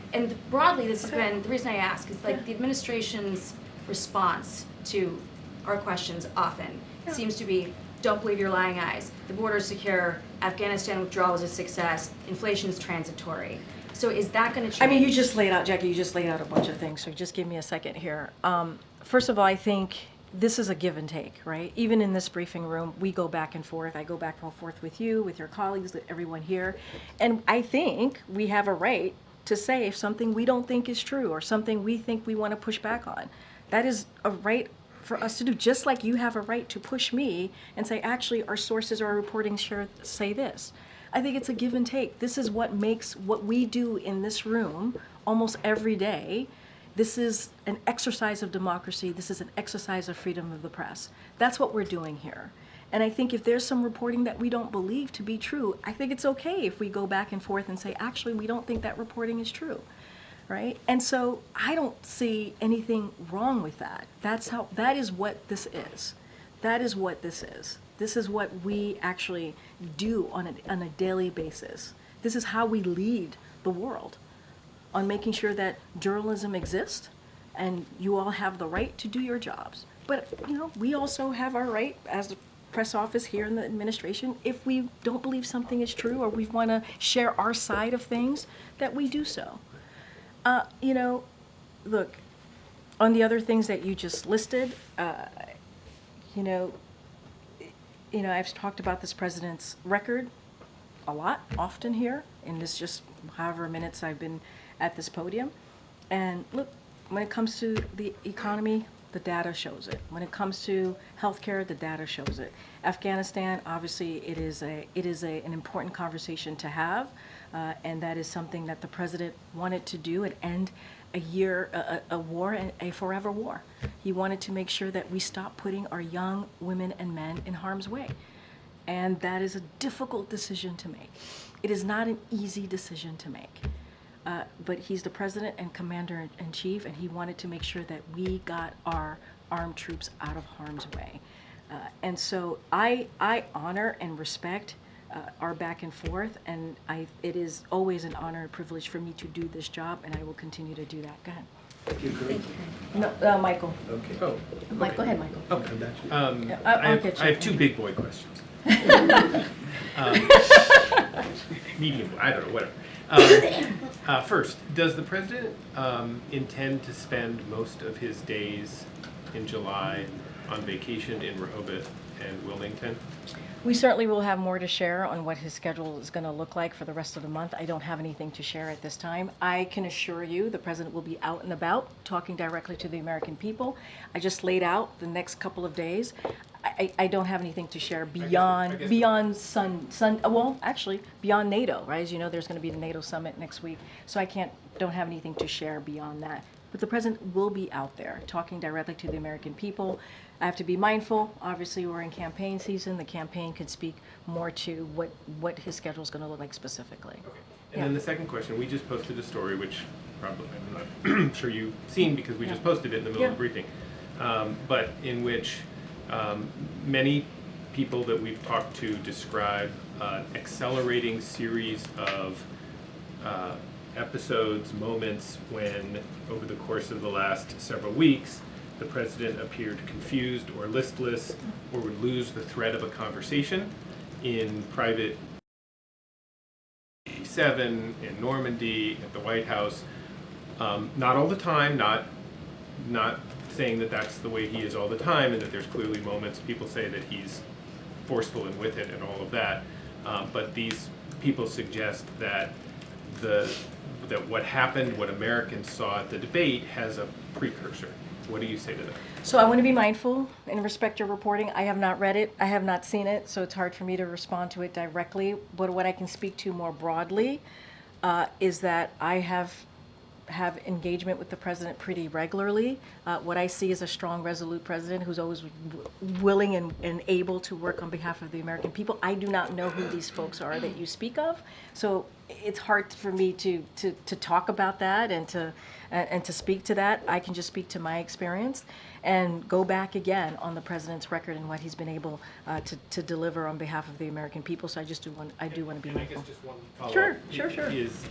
broadly, this has been, the reason I ask is like the administration's response to our questions often seems to be, don't believe your lying eyes, the border's secure, Afghanistan withdrawal was a success, inflation's transitory. So is that going to change? I mean, you just laid out, Jackie, you just laid out a bunch of things, so just give me a second here. First of all, I think this is a give and take, right? Even in this briefing room, we go back and forth. I go back and forth with you, with your colleagues, with everyone here. And I think we have a right to say if something we don't think is true or something we think we want to push back on. That is a right for us to do, just like you have a right to push me and say, actually, our sources or our reporting say this. I think it's a give and take. This is what makes what we do in this room almost every day. This is an exercise of democracy. This is an exercise of freedom of the press. That's what we're doing here. And I think if there's some reporting that we don't believe to be true, I think it's okay if we go back and forth and say, actually, we don't think that reporting is true, right? And so I don't see anything wrong with that. That is what this is. That is what this is. This is what we actually do on a daily basis. This is how we lead the world, on making sure that journalism exists and you all have the right to do your jobs. But, we also have our right as the press office here in the administration, if we don't believe something is true or we want to share our side of things, that we do so. Look, on the other things that you just listed, I've talked about this president's record a lot, often here, in this just however minutes I've been at this podium. And look, when it comes to the economy, the data shows it. When it comes to healthcare, the data shows it. Afghanistan, obviously, it is an important conversation to have, and that is something that the president wanted to do and end a war, and a forever war. He wanted to make sure that we stop putting our young women and men in harm's way. And that is a difficult decision to make. It is not an easy decision to make. But he's the president and commander-in-chief, and he wanted to make sure that we got our armed troops out of harm's way. And so I honor and respect our back and forth, and it is always an honor and privilege for me to do this job, and I will continue to do that. Go ahead. Thank you, Karine. No, Michael. Okay. Oh, Mike, go ahead, Michael. Okay. I have two big boy questions. Medium, I don't know, whatever. First, does the president intend to spend most of his days in July on vacation in Rehoboth and Wilmington? We certainly will have more to share on what his schedule is going to look like for the rest of the month. I don't have anything to share at this time. I can assure you the president will be out and about talking directly to the American people. I just laid out the next couple of days. I don't have anything to share I beyond guess- well, actually, beyond NATO, right? As you know, there's going to be the NATO summit next week, so I don't have anything to share beyond that. But the president will be out there talking directly to the American people. I have to be mindful. Obviously, we're in campaign season. The campaign could speak more to what his schedule is going to look like specifically. Okay. And then the second question, we just posted a story, which probably I'm not sure you've seen because we just posted it in the middle of the briefing, but in which many people that we've talked to describe an accelerating series of episodes, moments when, over the course of the last several weeks, the president appeared confused or listless or would lose the thread of a conversation in private 7 in Normandy, at the White House. Not all the time, not saying that that's the way he is all the time and that there's clearly moments people say that he's forceful and with it and all of that. But these people suggest that that what happened, what Americans saw at the debate, has a precursor. What do you say to that? So I want to be mindful and respect your reporting. I have not read it. I have not seen it, so it's hard for me to respond to it directly. But what I can speak to more broadly is that I have engagement with the president pretty regularly. What I see is a strong, resolute president who's always willing and able to work on behalf of the American people. I do not know who these folks are that you speak of, so it's hard for me to talk about that and to speak to that. I can just speak to my experience and go back again on the president's record and what he's been able to deliver on behalf of the American people. So I do want to be mindful. I guess just one follow-up. Sure. Is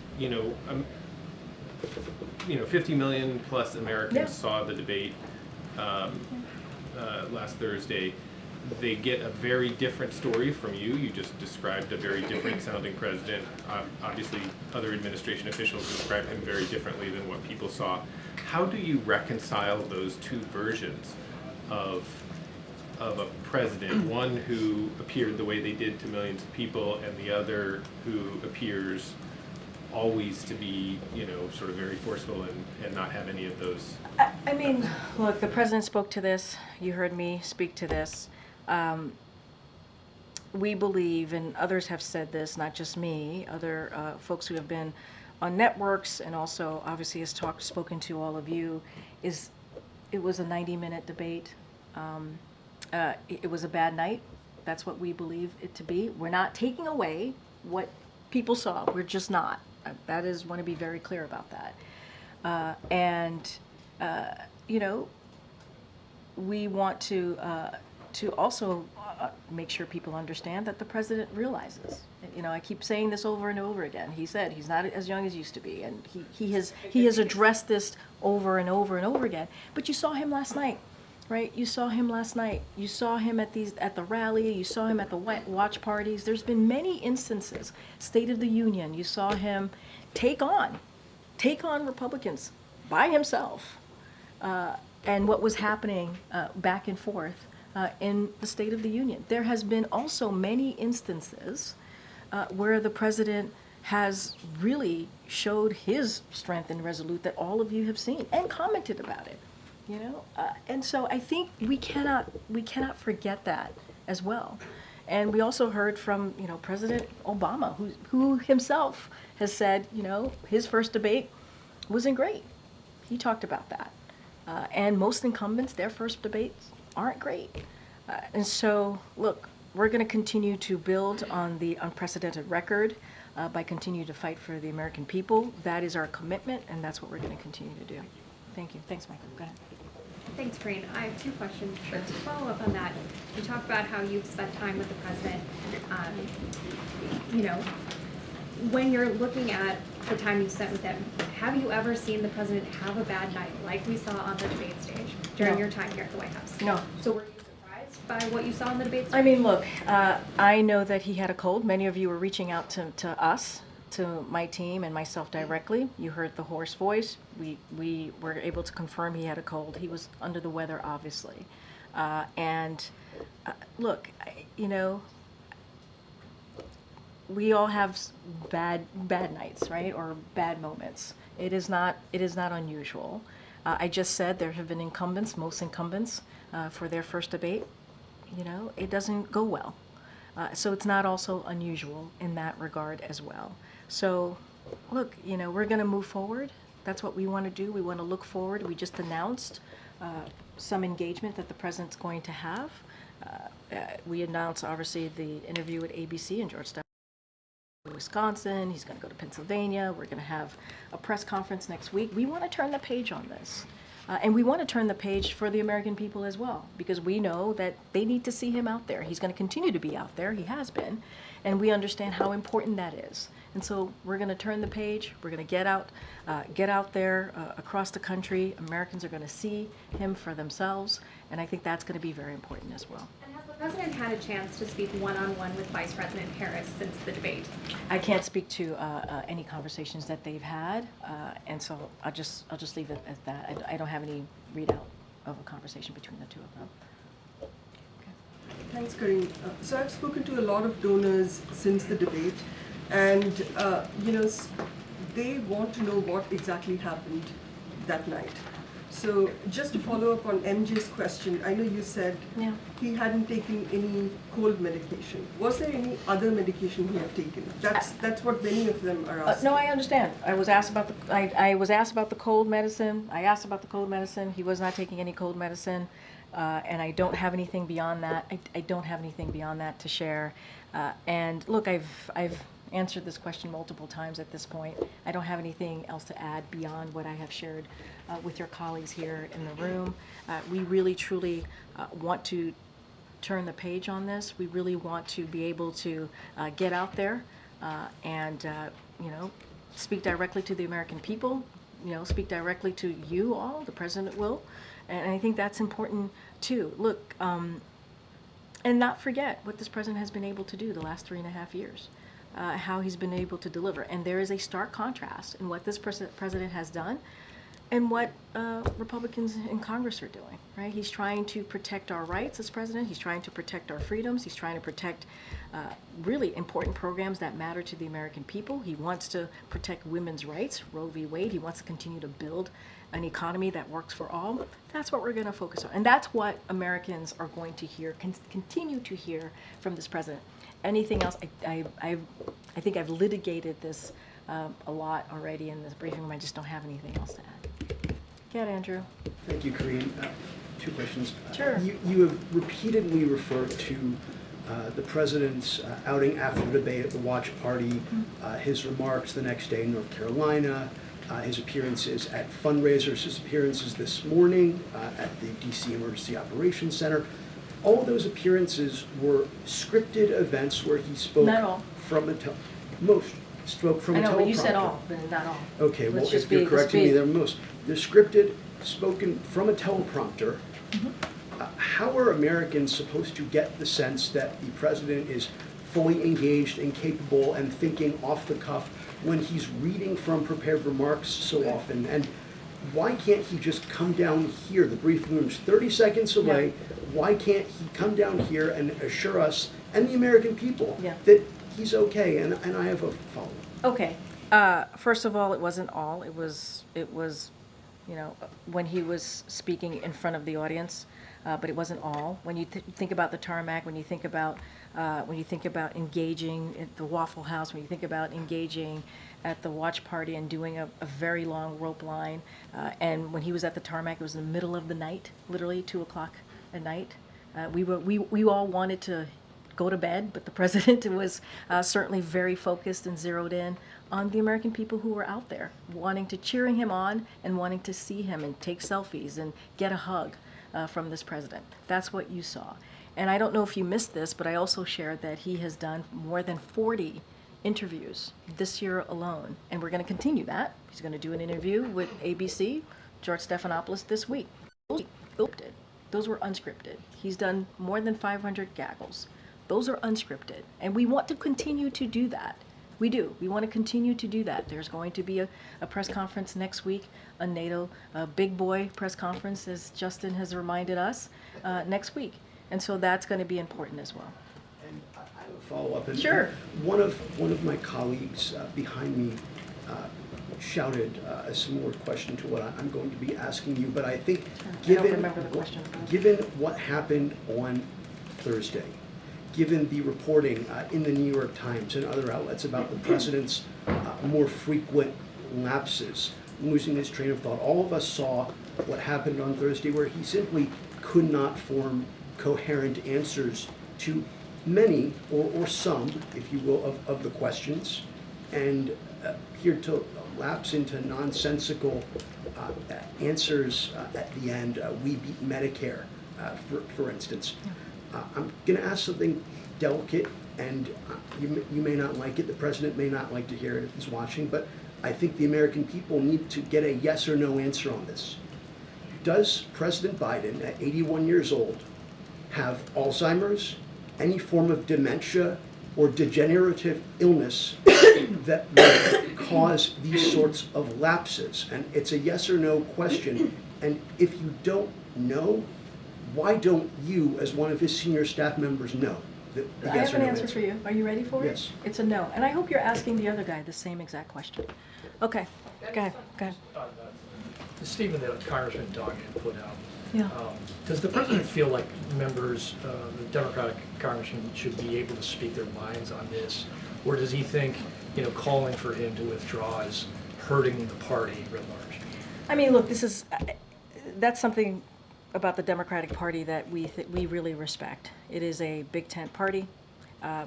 50 million plus Americans saw the debate last Thursday. They get a very different story from you. You just described a very different sounding president. Obviously, other administration officials describe him very differently than what people saw. How do you reconcile those two versions of a president, one who appeared the way they did to millions of people and the other who appears always to be, sort of very forceful and not have any of those? I mean, look, the president spoke to this. You heard me speak to this. We believe, and others have said this, not just me, other folks who have been on networks and also obviously has spoken to all of you, it was a 90-minute debate. It was a bad night. That's what we believe it to be. We're not taking away what people saw. We're just not. That is, want to be very clear about that. We want to also make sure people understand that the president realizes. I keep saying this over and over again. He said he's not as young as he used to be, and he has addressed this over and over and over again. But you saw him last night, right? You saw him last night. You saw him at the rally. You saw him at the watch parties. There's been many instances. State of the Union. You saw him take on Republicans by himself, and what was happening back and forth in the State of the Union. There has been also many instances where the president has really showed his strength and resolute that all of you have seen and commented about it. And so I think we cannot forget that as well. And we also heard from President Obama, who himself has said his first debate wasn't great. He talked about that, and most incumbents, their first debates aren't great. And so look, we're going to continue to build on the unprecedented record by continuing to fight for the American people. That is our commitment, and that's what we're going to continue to do. Thank you. Thanks, Michael. Go ahead. Thanks, Karine. I have 2 questions. Sure. To follow up on that, you talked about how you've spent time with the president. When you're looking at the time you spent with him, have you ever seen the president have a bad night like we saw on the debate stage during your time here at the White House? No. So were you surprised by what you saw on the debate stage? I mean, look, I know that he had a cold. Many of you were reaching out to us, to my team and myself directly. You heard the hoarse voice. We were able to confirm he had a cold. He was under the weather, obviously. Look, we all have bad nights, right, or bad moments. It is not unusual. I just said there have been incumbents, most incumbents, for their first debate. it doesn't go well. So it's not also unusual in that regard as well. So look, we're going to move forward. That's what we want to do. We want to look forward. We just announced some engagement that the president's going to have. We announced, obviously, the interview with ABC and George Stephanopoulos, Wisconsin. He's going to go to Pennsylvania. We're going to have a press conference next week. We want to turn the page on this. And we want to turn the page for the American people as well, because we know that they need to see him out there. He's going to continue to be out there. He has been. And we understand how important that is. And so we're going to turn the page. We're going to get out there across the country. Americans are going to see him for themselves. And I think that's going to be very important as well. And has the president had a chance to speak one-on-one with Vice President Harris since the debate? I can't speak to any conversations that they've had, and so I'll just leave it at that. I don't have any readout of a conversation between the two of them. Thanks, Karine. So I've spoken to a lot of donors since the debate, and they want to know what exactly happened that night. So just to follow up on MJ's question, I know you said he hadn't taken any cold medication. Was there any other medication he had taken? That's what many of them are asking. No, I understand. I was asked about the cold medicine. I asked about the cold medicine. He was not taking any cold medicine, and I don't have anything beyond that. I don't have anything beyond that to share. And look, I've answered this question multiple times at this point. I don't have anything else to add beyond what I have shared with your colleagues here in the room. We really, truly want to turn the page on this. We really want to be able to get out there and, speak directly to the American people, speak directly to you all, the president will. And I think that's important too. Look, and not forget what this president has been able to do the last 3.5 years. How he's been able to deliver. And there is a stark contrast in what this president has done and what Republicans in Congress are doing, right? He's trying to protect our rights as president. He's trying to protect our freedoms. He's trying to protect really important programs that matter to the American people. He wants to protect women's rights, Roe v. Wade. He wants to continue to build an economy that works for all. That's what we're going to focus on. And that's what Americans are going to hear, continue to hear from this president. Anything else, I think I've litigated this a lot already in this briefing room. I just don't have anything else to add. Get Andrew. Thank you, Karine. 2 questions. Sure. You have repeatedly referred to the president's outing after the debate at the watch party, his remarks the next day in North Carolina, his appearances at fundraisers, his appearances this morning at the DC Emergency Operations Center. All of those appearances were scripted events where he spoke from a most spoke from a teleprompter. I know, but you said all, but not all. Okay, well, if you're correcting me, they're most. They're scripted, spoken from a teleprompter. How are Americans supposed to get the sense that the president is fully engaged and capable and thinking off the cuff when he's reading from prepared remarks so often? And why can't he just come down here? The briefing room's 30 seconds away. Why can't he come down here and assure us and the American people that he's okay? And I have a follow-up. Okay. First of all, it wasn't all. It was when he was speaking in front of the audience, but it wasn't all. When you think about the tarmac, when you think about engaging at the Waffle House, when you think about engaging at the watch party and doing a very long rope line, and when he was at the tarmac, it was in the middle of the night, literally 2 o'clock at night. We all wanted to go to bed, but the president was certainly very focused and zeroed in on the American people who were out there, cheering him on and wanting to see him and take selfies and get a hug from this president. That's what you saw. And I don't know if you missed this, but I also shared that he has done more than 40 interviews this year alone, and we're going to continue that. He's going to do an interview with ABC, George Stephanopoulos, this week. Those were unscripted. He's done more than 500 gaggles. Those are unscripted, and we want to continue to do that. We do. We want to continue to do that. There's going to be a press conference next week, a NATO big boy press conference, as Justin has reminded us, next week. And so that's going to be important as well. And I have a follow-up. And sure. One of my colleagues behind me shouted a similar question to what I'm going to be asking you, but I think given what happened on Thursday, given the reporting in the New York Times and other outlets about the president's more frequent lapses, losing his train of thought. All of us saw what happened on Thursday, where he simply could not form coherent answers to many, or some, if you will, of the questions, and appeared to lapse into nonsensical answers at the end. We beat Medicare, for instance. I'm going to ask something delicate, and you may not like it. The president may not like to hear it if he's watching, but I think the American people need to get a yes or no answer on this. Does President Biden, at 81 years old, have Alzheimer's, any form of dementia, or degenerative illness that would cause these sorts of lapses? And it's a yes or no question. And if you don't know, why don't you, as one of his senior staff members, know? The I yes have or an no answer for you. Are you ready for it? Yes. It's a no. And I hope you're asking the other guy the same exact question. Okay, go ahead. The statement that Congressman Doggan put out, Yeah. does the president feel like members, the Democratic congressmen, should be able to speak their minds on this? Or does he think, calling for him to withdraw is hurting the party writ large? I mean, look, that's something about the Democratic Party that we really respect. It is a big tent party.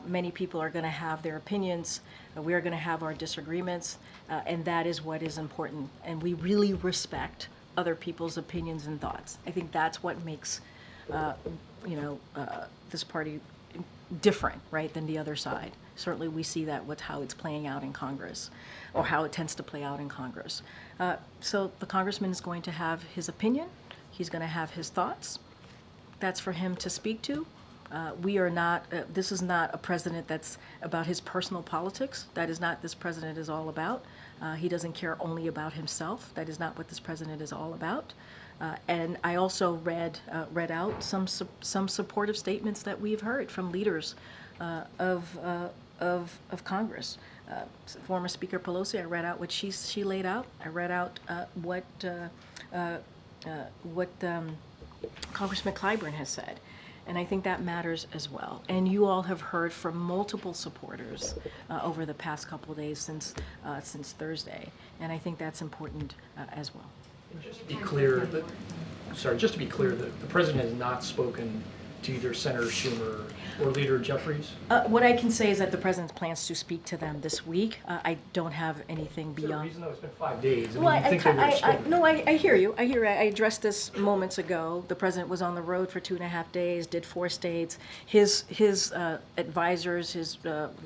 Many people are going to have their opinions. We are going to have our disagreements, and that is what is important. And we really respect other people's opinions and thoughts. I think that's what makes, this party different, right, than the other side. Certainly, we see that with how it's playing out in Congress, or how it tends to play out in Congress. So the congressman is going to have his opinion. He's going to have his thoughts. That's for him to speak to. We are not, this is not a president that's about his personal politics. That is not this president is all about. He doesn't care only about himself. That is not what this president is all about. And I also read out some supportive statements that we've heard from leaders of Congress. Former Speaker Pelosi, I read out what she laid out. I read out what Congressman Clyburn has said. And I think that matters as well. And you all have heard from multiple supporters over the past couple of days since Thursday. And I think that's important as well. Just to be clear, the president has not spoken to either Senator Schumer or Leader Jeffries? What I can say is that the president plans to speak to them this week. I don't have anything beyond. Even though it's been 5 days, Well, you think they would have spoken? No, I hear you. I addressed this moments ago. The president was on the road for 2.5 days, did 4 states. His advisors, his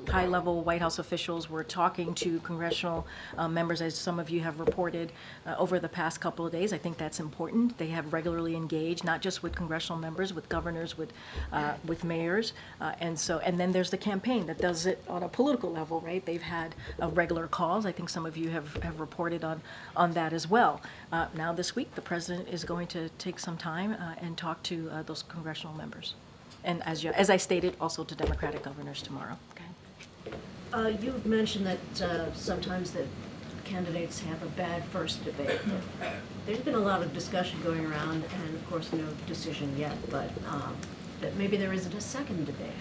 high-level White House officials were talking to congressional members, as some of you have reported over the past couple of days. I think that's important. They have regularly engaged, not just with congressional members, with governors, with mayors, and then there's the campaign that does it on a political level, right? They've had regular calls. I think some of you have reported on that as well. Now this week, the president is going to take some time and talk to those congressional members, and as I stated, also to Democratic governors tomorrow. Okay. You've mentioned that sometimes the candidates have a bad first debate. There's been a lot of discussion going around, and of course no decision yet, but that maybe there isn't a second debate.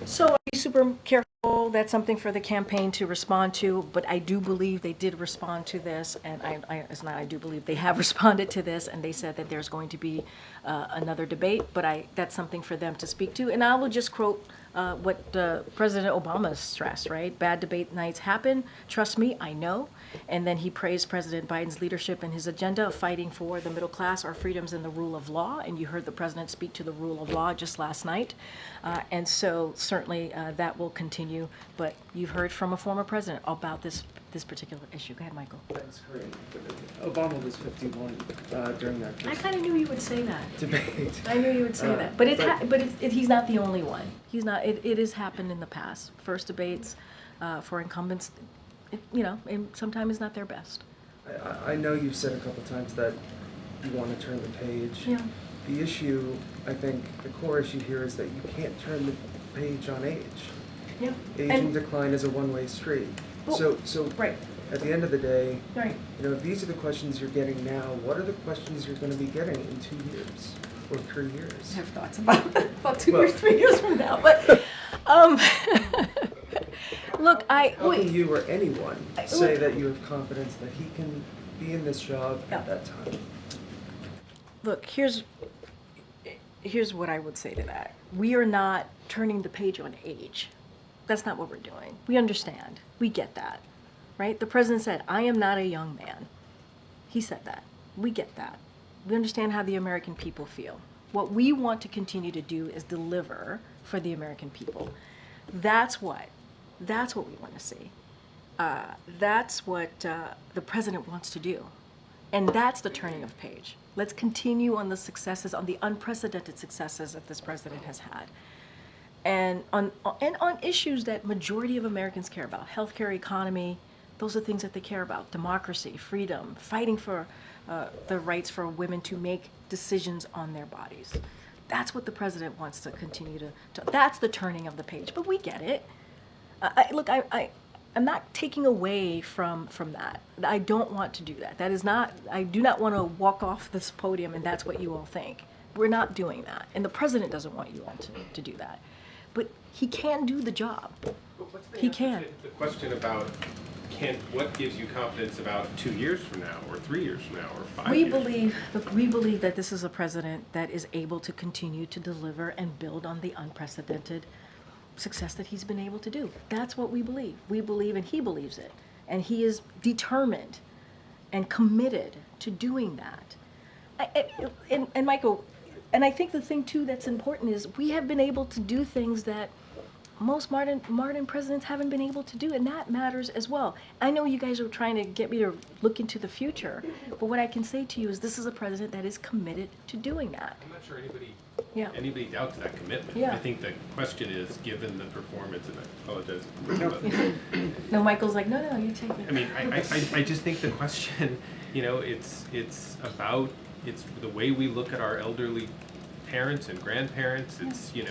So I'll be super careful. That's something for the campaign to respond to, but I do believe they did respond to this, and I do believe they have responded to this, and they said that there's going to be another debate, but that's something for them to speak to. And I will just quote what President Obama stressed, right? Bad debate nights happen. Trust me, I know. And then he praised President Biden's leadership and his agenda of fighting for the middle class, our freedoms, and the rule of law. And you heard the president speak to the rule of law just last night. And so certainly that will continue. But you've heard from a former president about this particular issue. Go ahead, Michael. Thanks, Karine. Obama was 51 during that. I kind of knew you would say that. Debate. I knew you would say that. But he's not the only one. He's not. It has happened in the past. First debates for incumbents, and sometimes it's not their best. I know you've said a couple times that you want to turn the page. Yeah. The issue, I think, the core issue here is that you can't turn the page on age. Yeah. Aging decline is a one-way street. Oh, So right. At the end of the day, right. These are the questions you're getting now. What are the questions you're going to be getting in 2 years? or 3 years? I have thoughts about 2 years, 3 years from now, but, look, How can you or anyone say that you have confidence that he can be in this job at that time? Look, here's what I would say to that. We are not turning the page on age. That's not what we're doing. We understand. We get that, right? The president said, I am not a young man. He said that. We get that. We understand how the American people feel. What we want to continue to do is deliver for the American people. That's what we want to see. That's what the president wants to do. And that's the turning of page. Let's continue on the successes, on the unprecedented successes that this president has had. And on issues that majority of Americans care about, healthcare, economy, those are things that they care about. Democracy, freedom, fighting for the rights for women to make decisions on their bodies. That's what the president wants to continue to that's the turning of the page, but we get it. Look, I'm not taking away from that. I don't want to do that. That is not, I do not want to walk off this podium and that's what you all think. We're not doing that. And the president doesn't want you all to do that. But he can do the job. He can. The question about what gives you confidence about 2 years from now, or 3 years from now, or 5 years? We believe that this is a president that is able to continue to deliver and build on the unprecedented success that he's been able to do. That's what we believe. We believe, and he believes it. And he is determined and committed to doing that. And Michael, and I think the thing too that's important is we have been able to do things that most modern presidents haven't been able to do, and that matters as well. I know you guys are trying to get me to look into the future, but what I can say to you is this is a president that is committed to doing that. I'm not sure anybody doubts that commitment. Yeah. I think the question is, given the performance, and I apologize. No, Michael's like, no, you take it. I mean, I just think the question, it's about, it's the way we look at our elderly parents and grandparents. It's, you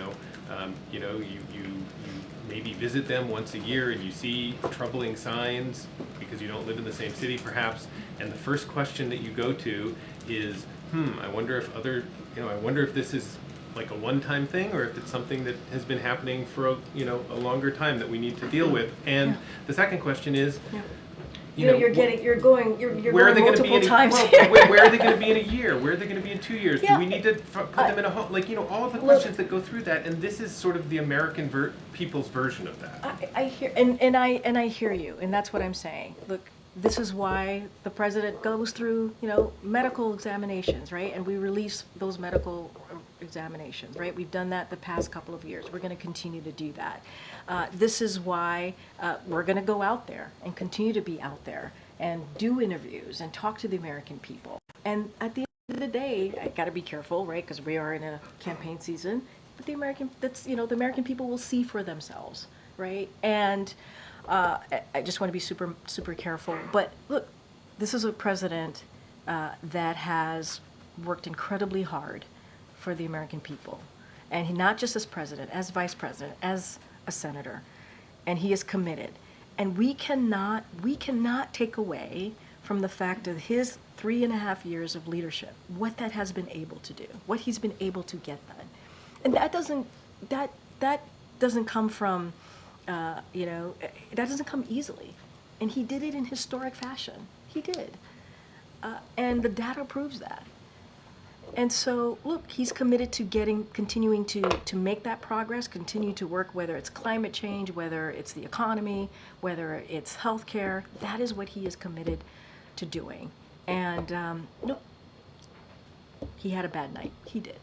maybe visit them once a year and you see troubling signs because you don't live in the same city perhaps, and the first question that you go to is, I wonder if this is like a one-time thing or if it's something that has been happening for a longer time that we need to deal with. And the second question is, you're going multiple times. Where are they going to be in a year? Where are they going to be in 2 years? Do we need to put them in a home? All of the questions that go through that, and this is sort of the American people's version of that. I hear, and I hear you, and that's what I'm saying. Look, this is why the president goes through, medical examinations, right? And we release those medical examinations, right? We've done that the past couple of years. We're going to continue to do that. This is why we're going to go out there and continue to be out there and do interviews and talk to the American people. And at the end of the day, I got to be careful, right? Because we are in a campaign season. But the American people will see for themselves, right? And I just want to be super, super careful. But look, this is a president that has worked incredibly hard for the American people. And he, not just as president, as vice president, as a senator. And he is committed. And we cannot take away from the fact of his 3.5 years of leadership, what that has been able to do, what he's been able to get done. And that doesn't come from, that doesn't come easily. And he did it in historic fashion. He did. And the data proves that. And so, look, he's committed to continuing to make that progress, continue to work, whether it's climate change, whether it's the economy, whether it's healthcare. That is what he is committed to doing. And, he had a bad night. He did.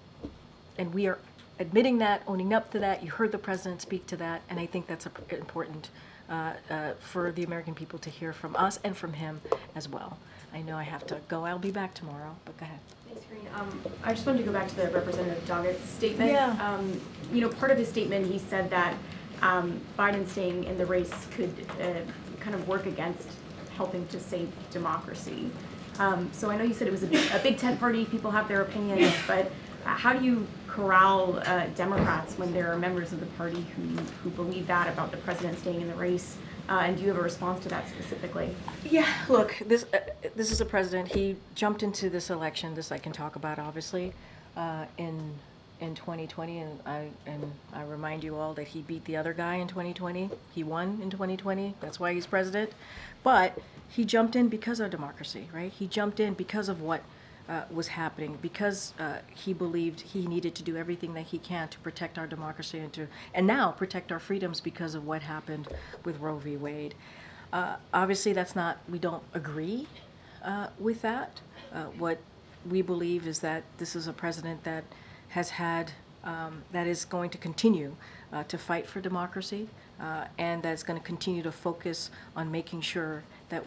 And we are admitting that, owning up to that. You heard the president speak to that, and I think that's important for the American people to hear from us and from him as well. I know I have to go. I'll be back tomorrow, but go ahead. Thanks, Karine. I just wanted to go back to the Representative Doggett's statement. Yeah. Part of his statement, he said that Biden staying in the race could kind of work against helping to save democracy. So I know you said it was a big tent party, people have their opinions, but how do you corral Democrats when there are members of the party who believe that about the president staying in the race? And do you have a response to that specifically? Yeah, look, this is a president. He jumped into this election. This I can talk about, obviously. in 2020, and I remind you all that he beat the other guy in 2020. He won in 2020. That's why he's president. But he jumped in because of democracy, right? He jumped in because of what was happening, because he believed he needed to do everything that he can to protect our democracy and now protect our freedoms because of what happened with Roe v. Wade. Obviously, we don't agree with that. What we believe is that this is a president that has had, that is going to continue to fight for democracy, and that's going to continue to focus on making sure that,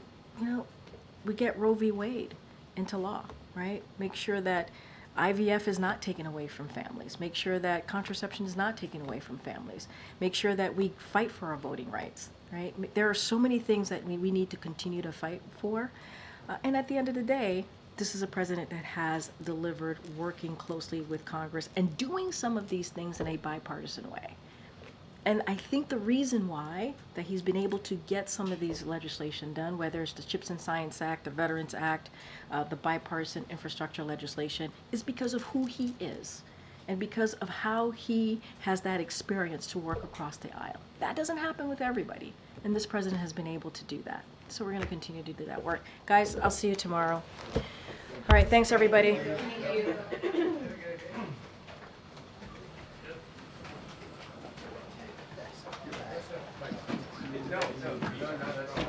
we get Roe v. Wade into law, right? Make sure that IVF is not taken away from families. Make sure that contraception is not taken away from families. Make sure that we fight for our voting rights, right? There are so many things that we need to continue to fight for. And at the end of the day, this is a president that has delivered, working closely with Congress and doing some of these things in a bipartisan way. And I think the reason why that he's been able to get some of these legislation done, whether it's the CHIPS and Science Act, the Veterans Act, the bipartisan infrastructure legislation, is because of who he is and because of how he has that experience to work across the aisle. That doesn't happen with everybody, and this president has been able to do that. So we're going to continue to do that work. Guys, I'll see you tomorrow. All right, thanks everybody. Thank you. No, that's fine.